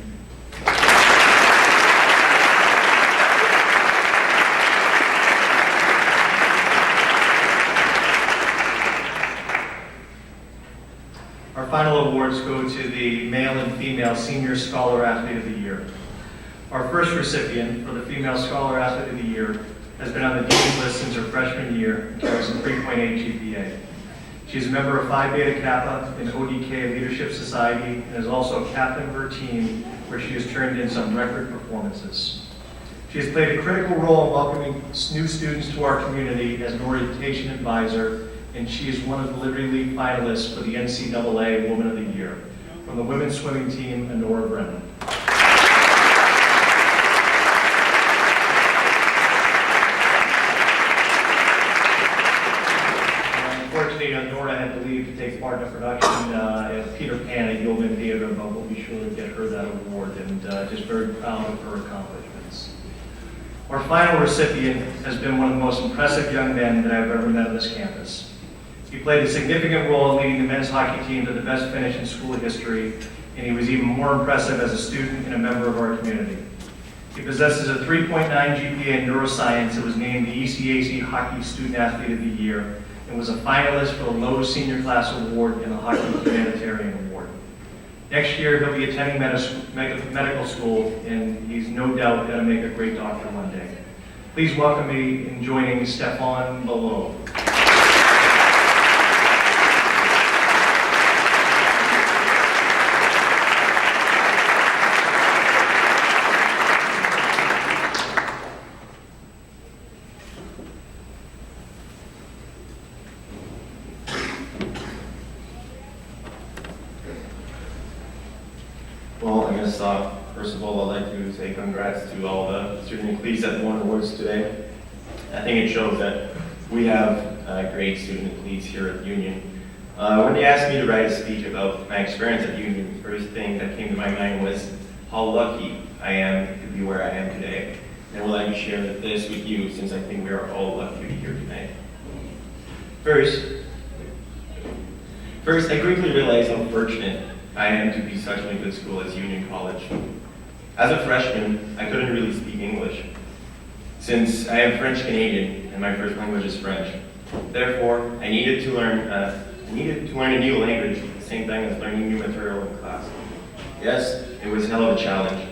Speaker 8: Our final awards go to the male and female Senior Scholar Athlete of the Year. Our first recipient for the Female Scholar Athlete of the Year has been on the Dean's List since her freshman year and carries a 3.8 GPA. She is a member of Phi Beta Kappa in ODK Leadership Society and is also a captain of her team, where she has turned in some record performances. She has played a critical role in welcoming new students to our community as an orientation advisor, and she is one of the Liberty League finalists for the NCAA Woman of the Year. From the women's swimming team, Honora Brennan. Unfortunately, Honora had to leave to take part in a production at Peter Pan at Yeoman Theater, but we'll be sure to get her that award, and just very proud of her accomplishments. Our final recipient has been one of the most impressive young men that I've ever met on this campus. He played a significant role in leading the men's hockey team to the best finish in school history, and he was even more impressive as a student and a member of our community. He possesses a 3.9 GPA in neuroscience and was named the ECAC Hockey Student Athlete of the Year and was a finalist for the Lowe Senior Class Award and the Hockey Humanitarian Award. Next year, he'll be attending medical school, and he's no doubt going to make a great doctor one day. Please welcome me in joining Stefan Below.
Speaker 16: Well, I guess first of all, I'd like to say congrats to all the student athletes that won awards today. I think it shows that we have great student athletes here at Union. When they asked me to write a speech about my experience at Union, the first thing that came to my mind was how lucky I am to be where I am today. And I would like to share this with you, since I think we are all lucky to be here tonight. First, I quickly realized how fortunate I am to be such a good school as Union College. As a freshman, I couldn't really speak English, since I am French Canadian and my first language is French. Therefore, I needed to learn a new language at the same time as learning new material in class. Yes, it was a hell of a challenge,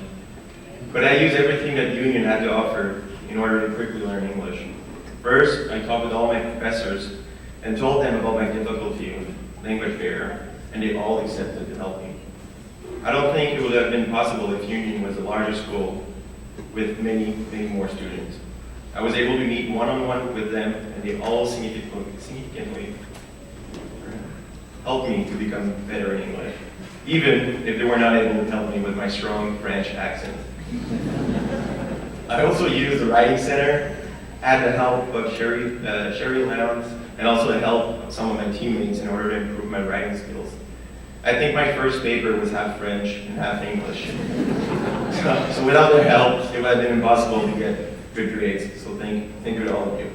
Speaker 16: but I used everything that Union had to offer in order to quickly learn English. First, I talked with all my professors and told them about my difficulty with language barrier, and they all accepted to help me. I don't think it would have been possible if Union was a larger school with many, many more students. I was able to meet one-on-one with them, and they all significantly helped me to become better in English, even if they were not able to help me with my strong French accent. I also used the Writing Center, had the help of Sherry Lowndes, and also the help some of my teammates in order to improve my writing skills. I think my first paper was half French and half English. So without their help, it would have been impossible to get good grades. So thank you to all of you.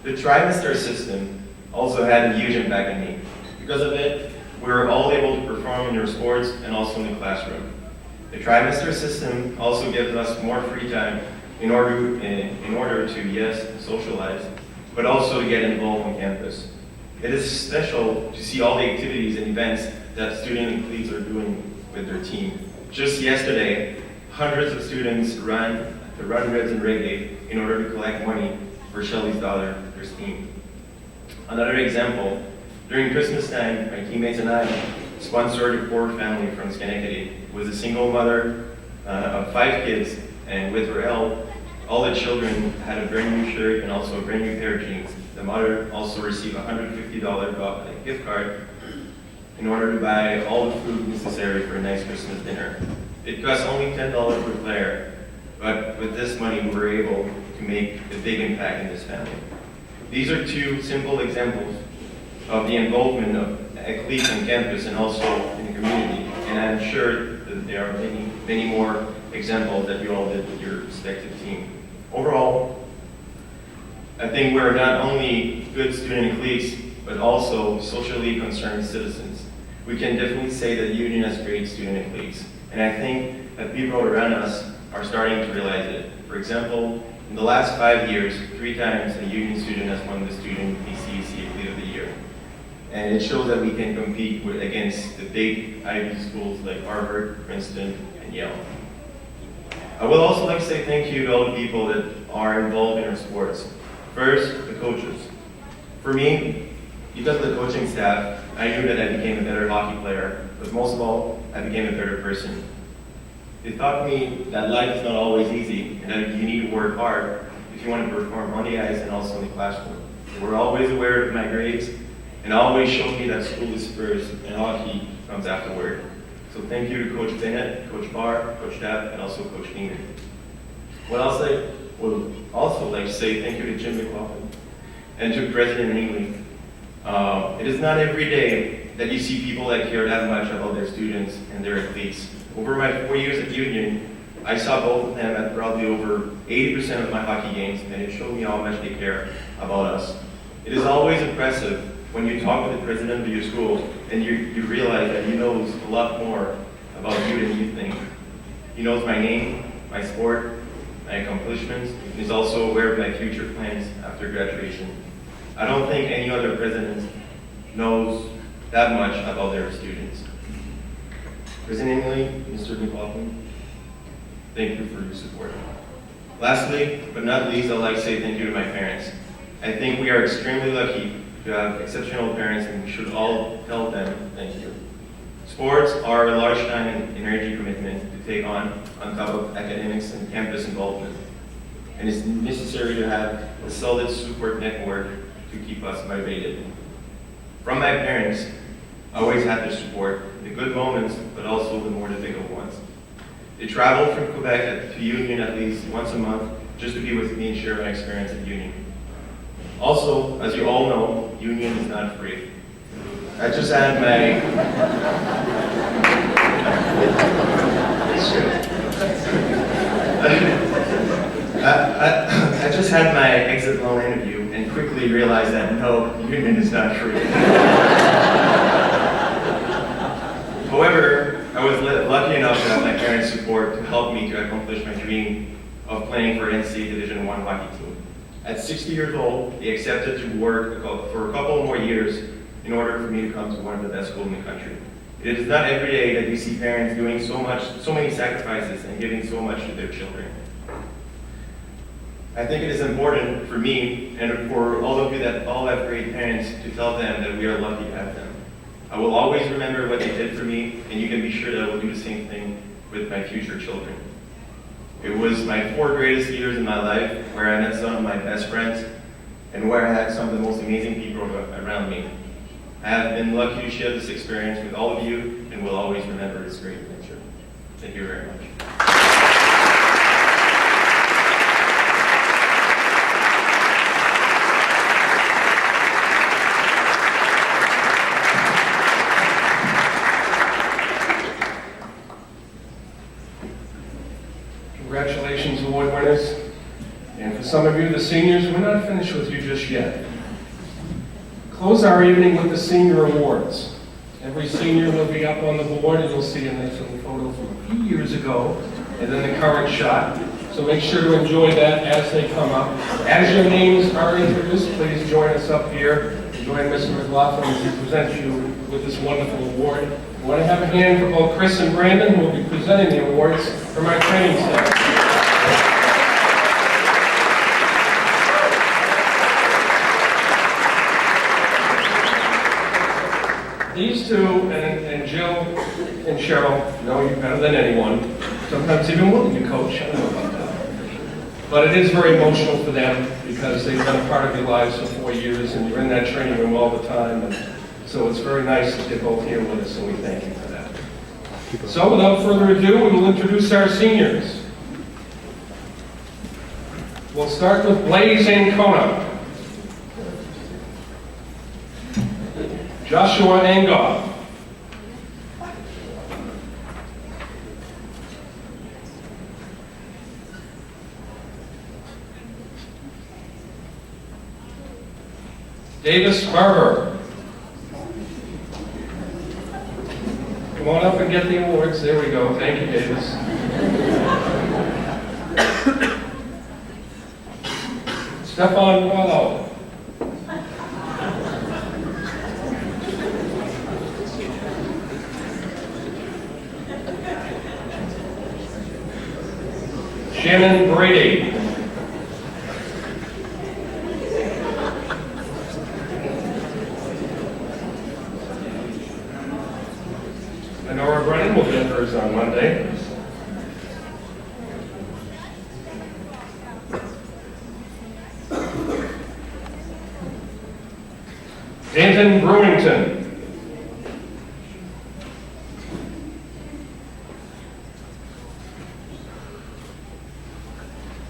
Speaker 16: The trimester system also had a huge impact on me. Because of it, we were all able to perform in your sports and also in the classroom. The trimester system also gives us more free time in order to, yes, socialize, but also to get involved on campus. It is special to see all the activities and events that student athletes are doing with their team. Just yesterday, hundreds of students ran the Run Reds and Reggae in order to collect money for Shelly's daughter, Christine. Another example, during Christmas time, my teammates and I sponsored a poor family from Schenectady with a single mother of 5 kids, and with her help, all the children had a brand new shirt and also a brand new pair of jeans. The mother also received a $150 gift card in order to buy all the food necessary for a nice Christmas dinner. It cost only $10 per player, but with this money we were able to make a big impact in this family. These are 2 simple examples of the involvement of athletes on campus and also in the community, and I'm sure that there are many, many more examples that you all did with your respective team. Overall, I think we're not only good student athletes, but also socially concerned citizens. We can definitely say that Union has great student athletes, and I think that people around us are starting to realize it. For example, in the last 5 years, 3 times a Union student has won the Student PCAC Athlete of the Year. And it shows that we can compete against the big Ivy schools like Harvard, Princeton, and Yale. I would also like to say thank you to all the people that are involved in our sports. First, the coaches. For me, because of the coaching staff, I knew that I became a better hockey player, but most of all, I became a better person. They taught me that life is not always easy, and that you need to work hard if you want to perform on the ice and also in the classroom. They were always aware of my grades, and always showed me that school is first and hockey comes afterward. So thank you to Coach Bennett, Coach Barr, Coach Depp, and also Coach Neiman. What else I would also like to say thank you to Jim McLaughlin and to President Hingley. It is not every day that you see people that care that much about their students and their athletes. Over my 4 years at Union, I saw both of them at probably over 80% of my hockey games, and it showed me how much they care about us. It is always impressive when you talk to the president of your school and you realize that he knows a lot more about you than you think. He knows my name, my sport, my accomplishments, and he's also aware of my future plans after graduation. I don't think any other president knows that much about their students. President Hingley, Mr. McLaughlin, thank you for your support. Lastly, but not least, I'd like to say thank you to my parents. I think we are extremely lucky to have exceptional parents, and we should all tell them thank you. Sports are a large time and energy commitment to take on top of academics and campus involvement. And it's necessary to have a solid support network to keep us motivated. From my parents, I always had their support, the good moments, but also the more difficult ones. They traveled from Quebec to Union at least once a month just to be with me and share my experience at Union. Also, as you all know, Union is not free. I just had my... It's true. I just had my exit loan interview and quickly realized that no, Union is not free. However, I was lucky enough to have my parents' support to help me to accomplish my dream of playing for NCAA Division I hockey team. At 60 years old, they accepted to work for a couple more years in order for me to come to one of the best schools in the country. It is not every day that you see parents doing so many sacrifices and giving so much to their children. I think it is important for me and for all of you that all have great parents to tell them that we are lucky to have them. I will always remember what they did for me, and you can be sure that I will do the same thing with my future children. It was my 4 greatest years in my life where I met some of my best friends and where I had some of the most amazing people around me. I have been lucky to share this experience with all of you and will always remember this great adventure. Thank you very much.
Speaker 7: the seniors. We're not finished with you just yet. Close our evening with the senior awards. Every senior will be up on the board, and you'll see a nice little photo from a few years ago, and then the current shot. So make sure to enjoy that as they come up. As your names are introduced, please join us up here. Join Mr. McLaughlin as he presents you with this wonderful award. I want to have a hand for both Chris and Brandon, who will be presenting the awards from our training staff. These two, and Jill and Cheryl, know you better than anyone. Sometimes even more than you, Coach. I don't know about that. But it is very emotional for them because they've been a part of your lives for 4 years, and you're in that training room all the time. And so it's very nice that they're both here with us, and we thank you for that. So without further ado, we will introduce our seniors. We'll start with Blaze Ancona. Joshua Angoff. Davis Barber. Come on up and get the awards. There we go. Thank you, Davis. Stefan Wallow. Shannon Brady. Nora Brennan will get hers on Monday. Danton Brewington.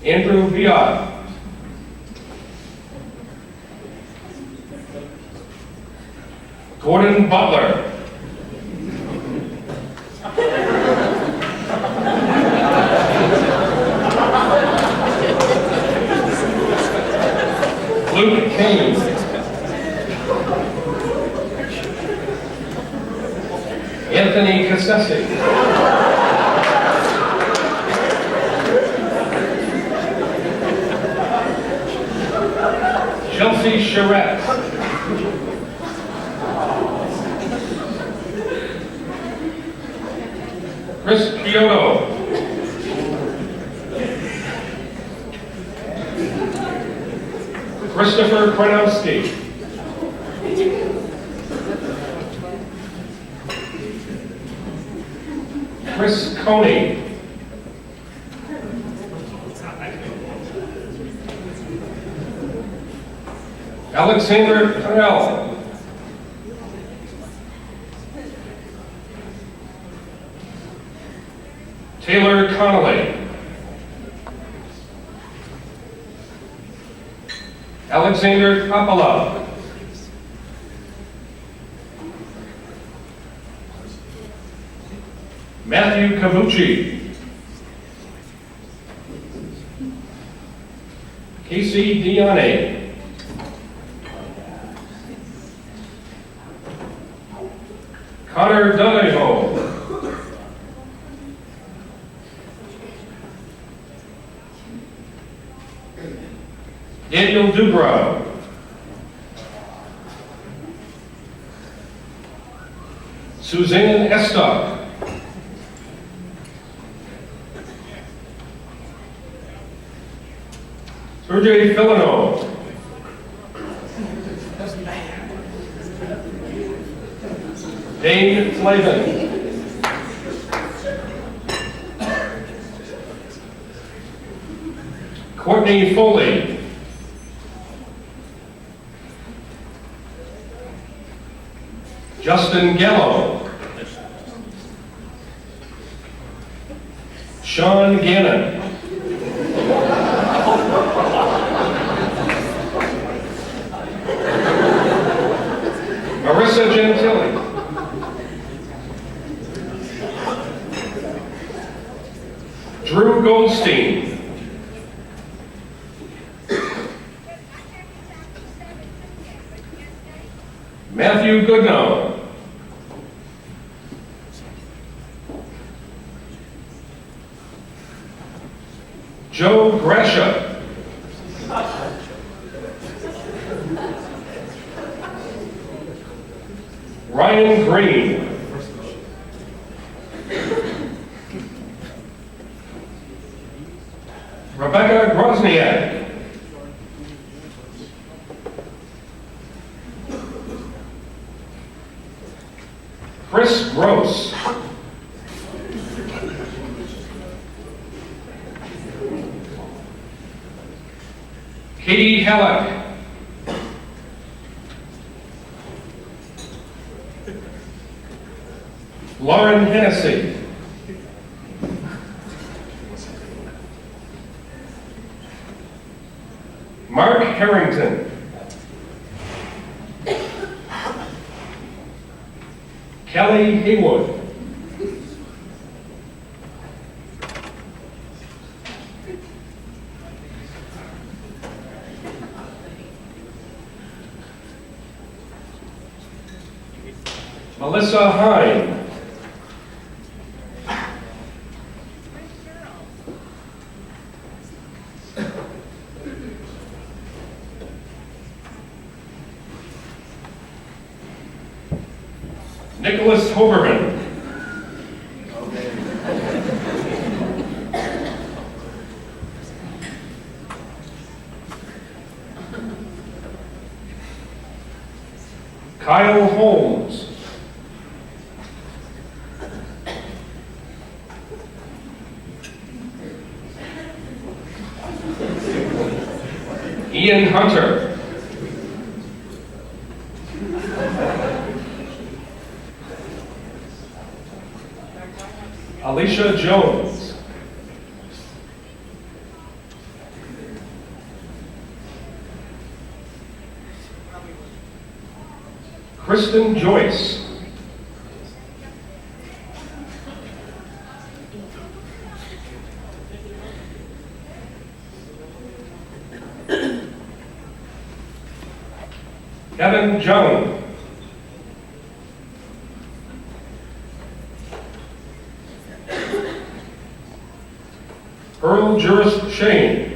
Speaker 7: Andrew Viot. Gordon Butler. Luke Kane. Anthony Cassesi. Chelsea Charette. Chris Kyoto. Christopher Kranowski. Chris Coney. Alexander Terrell. Taylor Connolly. Alexander Coppola. Matthew Cavucci. Casey Diane. Connor Donahoe. Daniel Dubrow. Suzanne Estock. Sergey Filino. Dane Flavin. Courtney Foley. Justin Gallo. Sean Gannon. Marissa Gentili. Drew Goldstein. Joe Grasha. Ryan Green. Rebecca Grozniak. Chris Gross. Katie Halleck. Lauren Hennessy. Mark Harrington. Kelly Haywood. Melissa Hine. Nicholas Hoberman. Kyle Holmes. Ian Hunter. Alicia Jones. Kristen Joyce. Kevin Jones. Earl Juris Shane.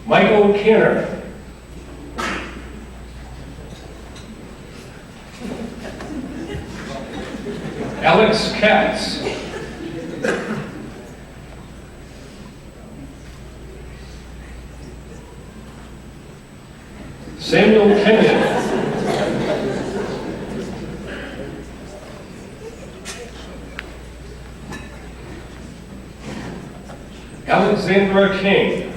Speaker 7: Michael Kenner. Alex Katz. Samuel Kenyon. Alexandra King.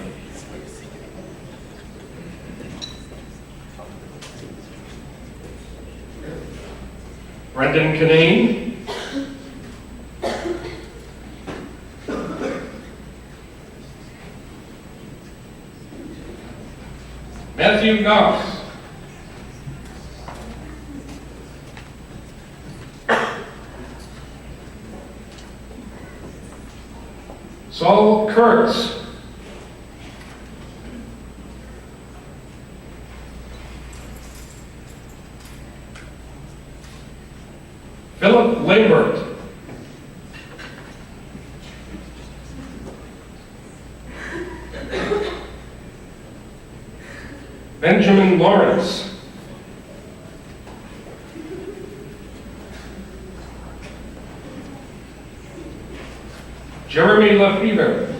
Speaker 7: Brendan Kinane. Matthew Goss. Saul Kurtz. Philip Lambert. Benjamin Lawrence. Jeremy Lefevre.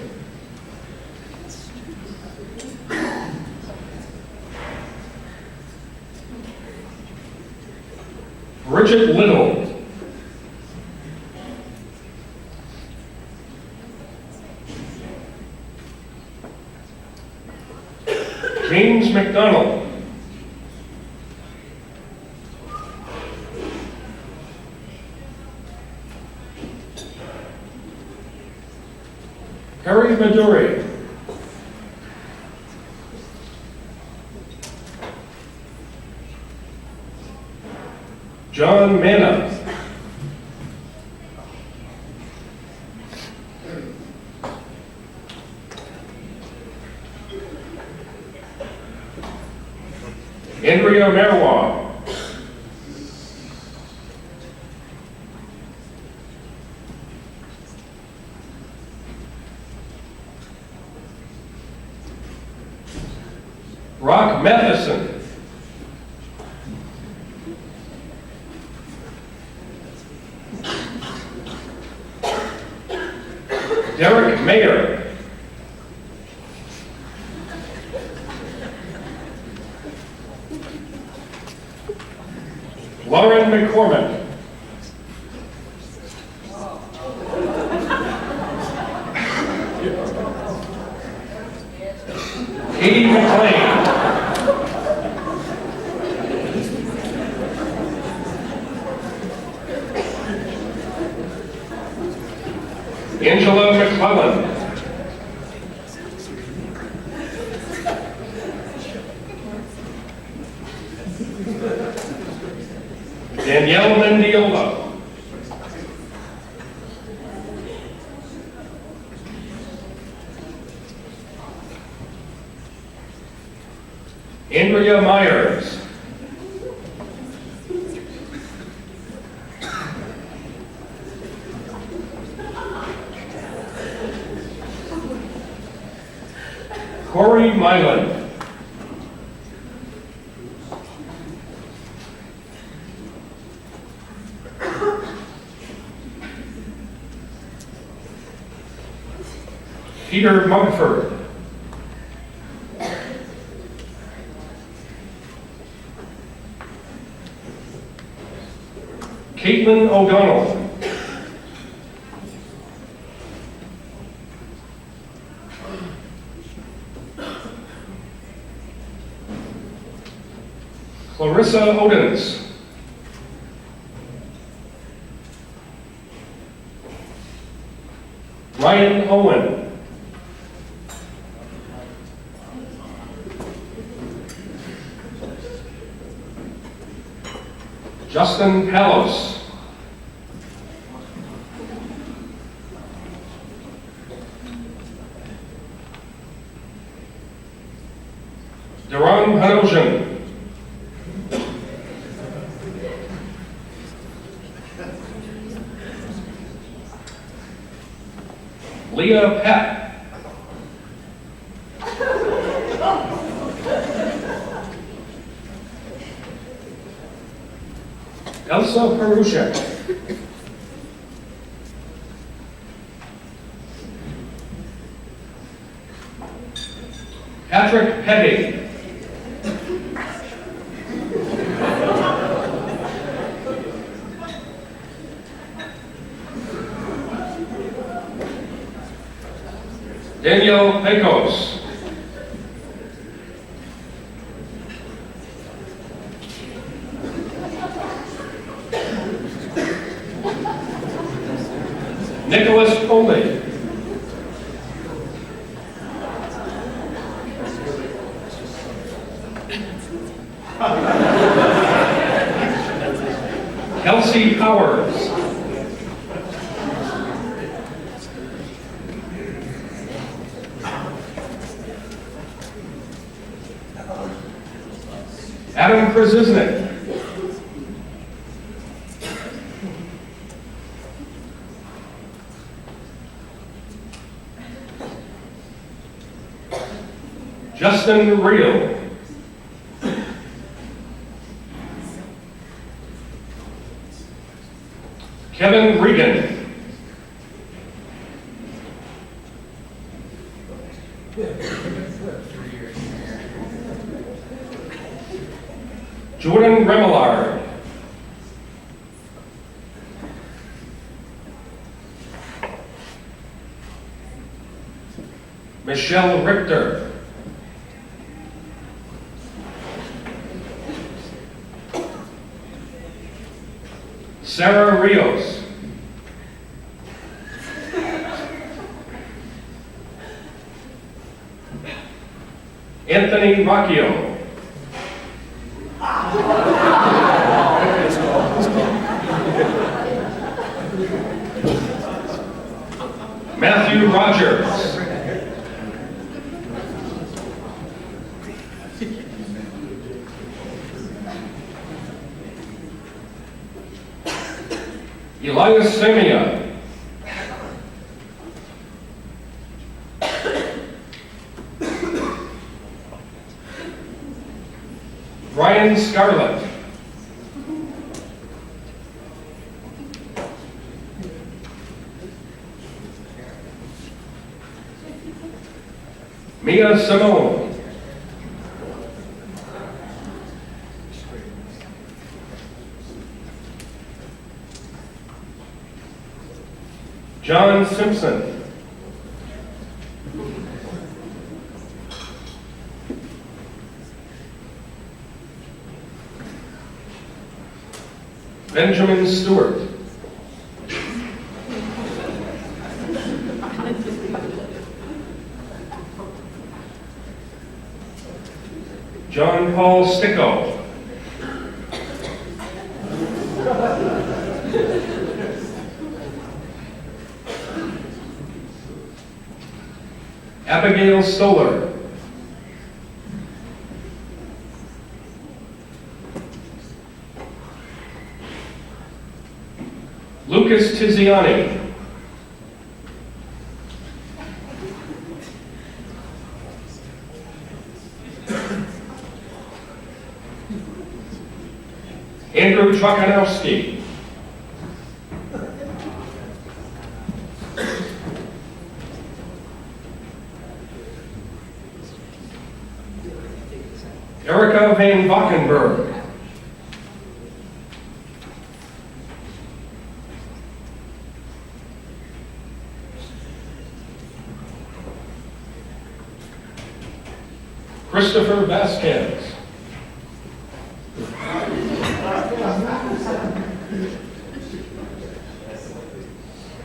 Speaker 7: Bridget Little. James McDonald. Harry Maduri. John Manna. Andrea Merwa. Brock Matheson. Derek Mayer. Lauren McCormick. Katie McLean. Angela McClellan. Danielle Mendiola. Andrea Myers. Corey Mylan. Peter Mumford. Caitlin O'Donnell. Clarissa Odens. Ryan Owen. Justin Palos. Deron Panosian. Leah Peck. Elsa Perushek. Patrick Petty. Daniel Pecos. Nicholas Foley. Kelsey Powers. Adam Krasiznik. Justin Reel. Kevin Regan. Jordan Remillard. Michelle Richter. Sarah Rios. Anthony Rocchio. Matthew Rogers. Elias Semia. Brian Scarlett. Mia Simone. John Simpson. Benjamin Stewart. John Paul Sticko. Abigail Stoller. Lucas Tiziani. Andrew Trokanowski. Erica Van Valkenburg. Christopher Vasquez.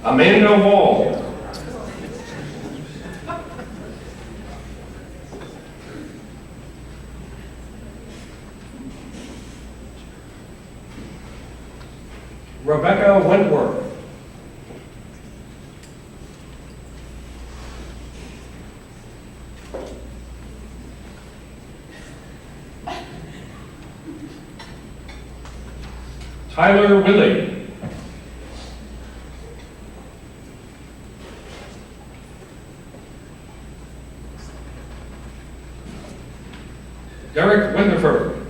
Speaker 7: Amanda Wall. Rebecca Wentworth. Tyler Willey. Derek Winterford.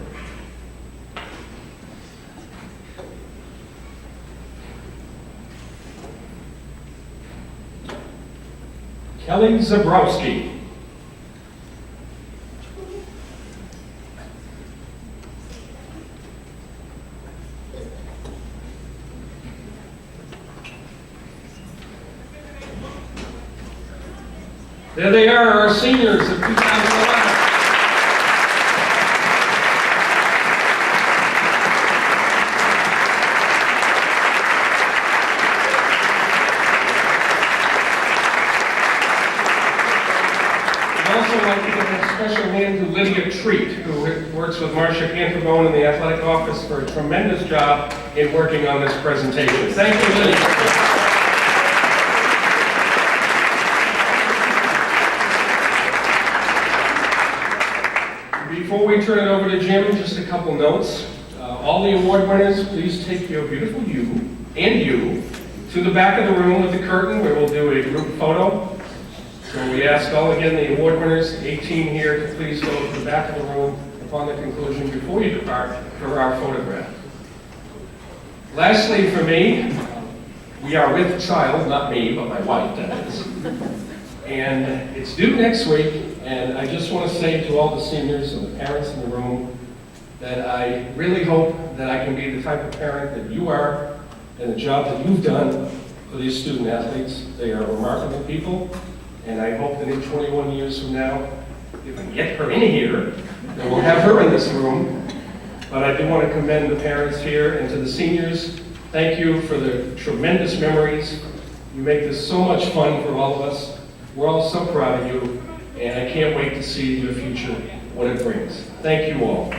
Speaker 7: Kelly Zabrowski. There they are, our seniors of 2011. I'd also like to give a special hand to Lydia Treat, who works with Marcia Cantabone in the athletic office for a tremendous job in working on this presentation. Thank you, Lydia. Before we turn it over to Jim, just a couple notes. All the award winners, please take your beautiful you to the back of the room with the curtain where we'll do a group photo. So we ask again, the award winners, 18 here, to please go to the back of the room upon the conclusion before you depart for our photograph. Lastly, for me, we are with child, not me, but my wife, that is. And it's due next week, and I just want to say to all the seniors and the parents in the room that I really hope that I can be the type of parent that you are and the job that you've done for these student athletes. They are remarkable people, and I hope that in 21 years from now, if I can get her in here, then we'll have her in this room. But I do want to commend the parents here, and to the seniors, thank you for the tremendous memories. You make this so much fun for all of us. We're all so proud of you, and I can't wait to see your future, what it brings. Thank you all.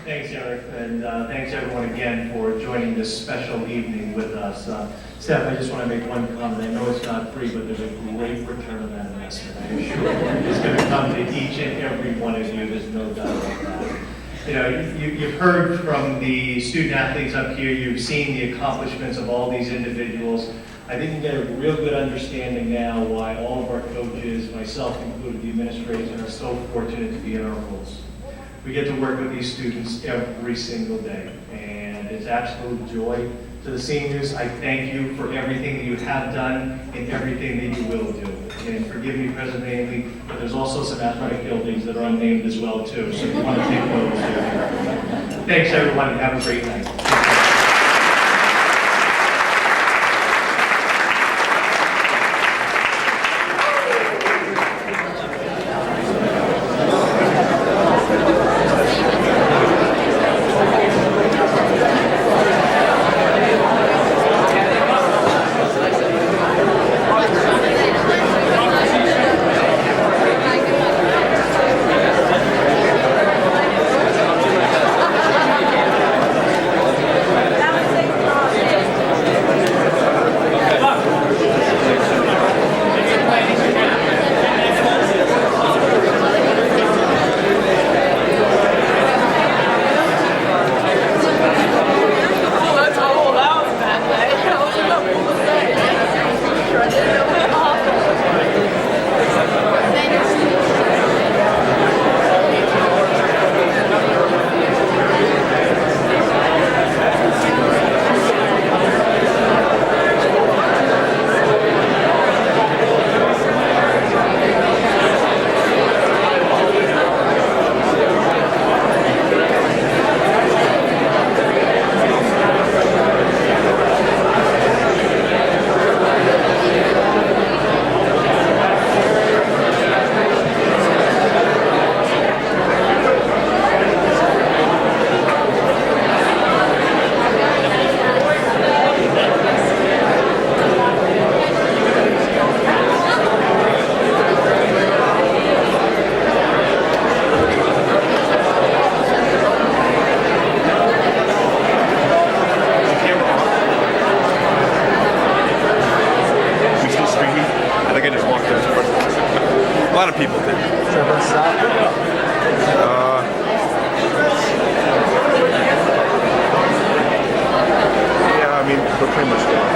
Speaker 8: Thanks, Eric, and thanks everyone again for joining this special evening with us. Steph, I just want to make one comment. I know it's not free, but there's a great return on that investment. I am sure it's going to come to each and every one of you. There's no doubt about that. You know, you've heard from the student athletes up here. You've seen the accomplishments of all these individuals. I think you get a real good understanding now why all of our coaches, myself included, the administration, are so fortunate to be in our roles. We get to work with these students every single day, and it's absolute joy. To the seniors, I thank you for everything that you have done and everything that you will do. And forgive me, President Haley, but there's also some athletic buildings that are unnamed as well, too, so if you want to take those. Thanks, everyone, and have a great night.
Speaker 4: A lot of people did. Yeah, I mean, we're pretty much done.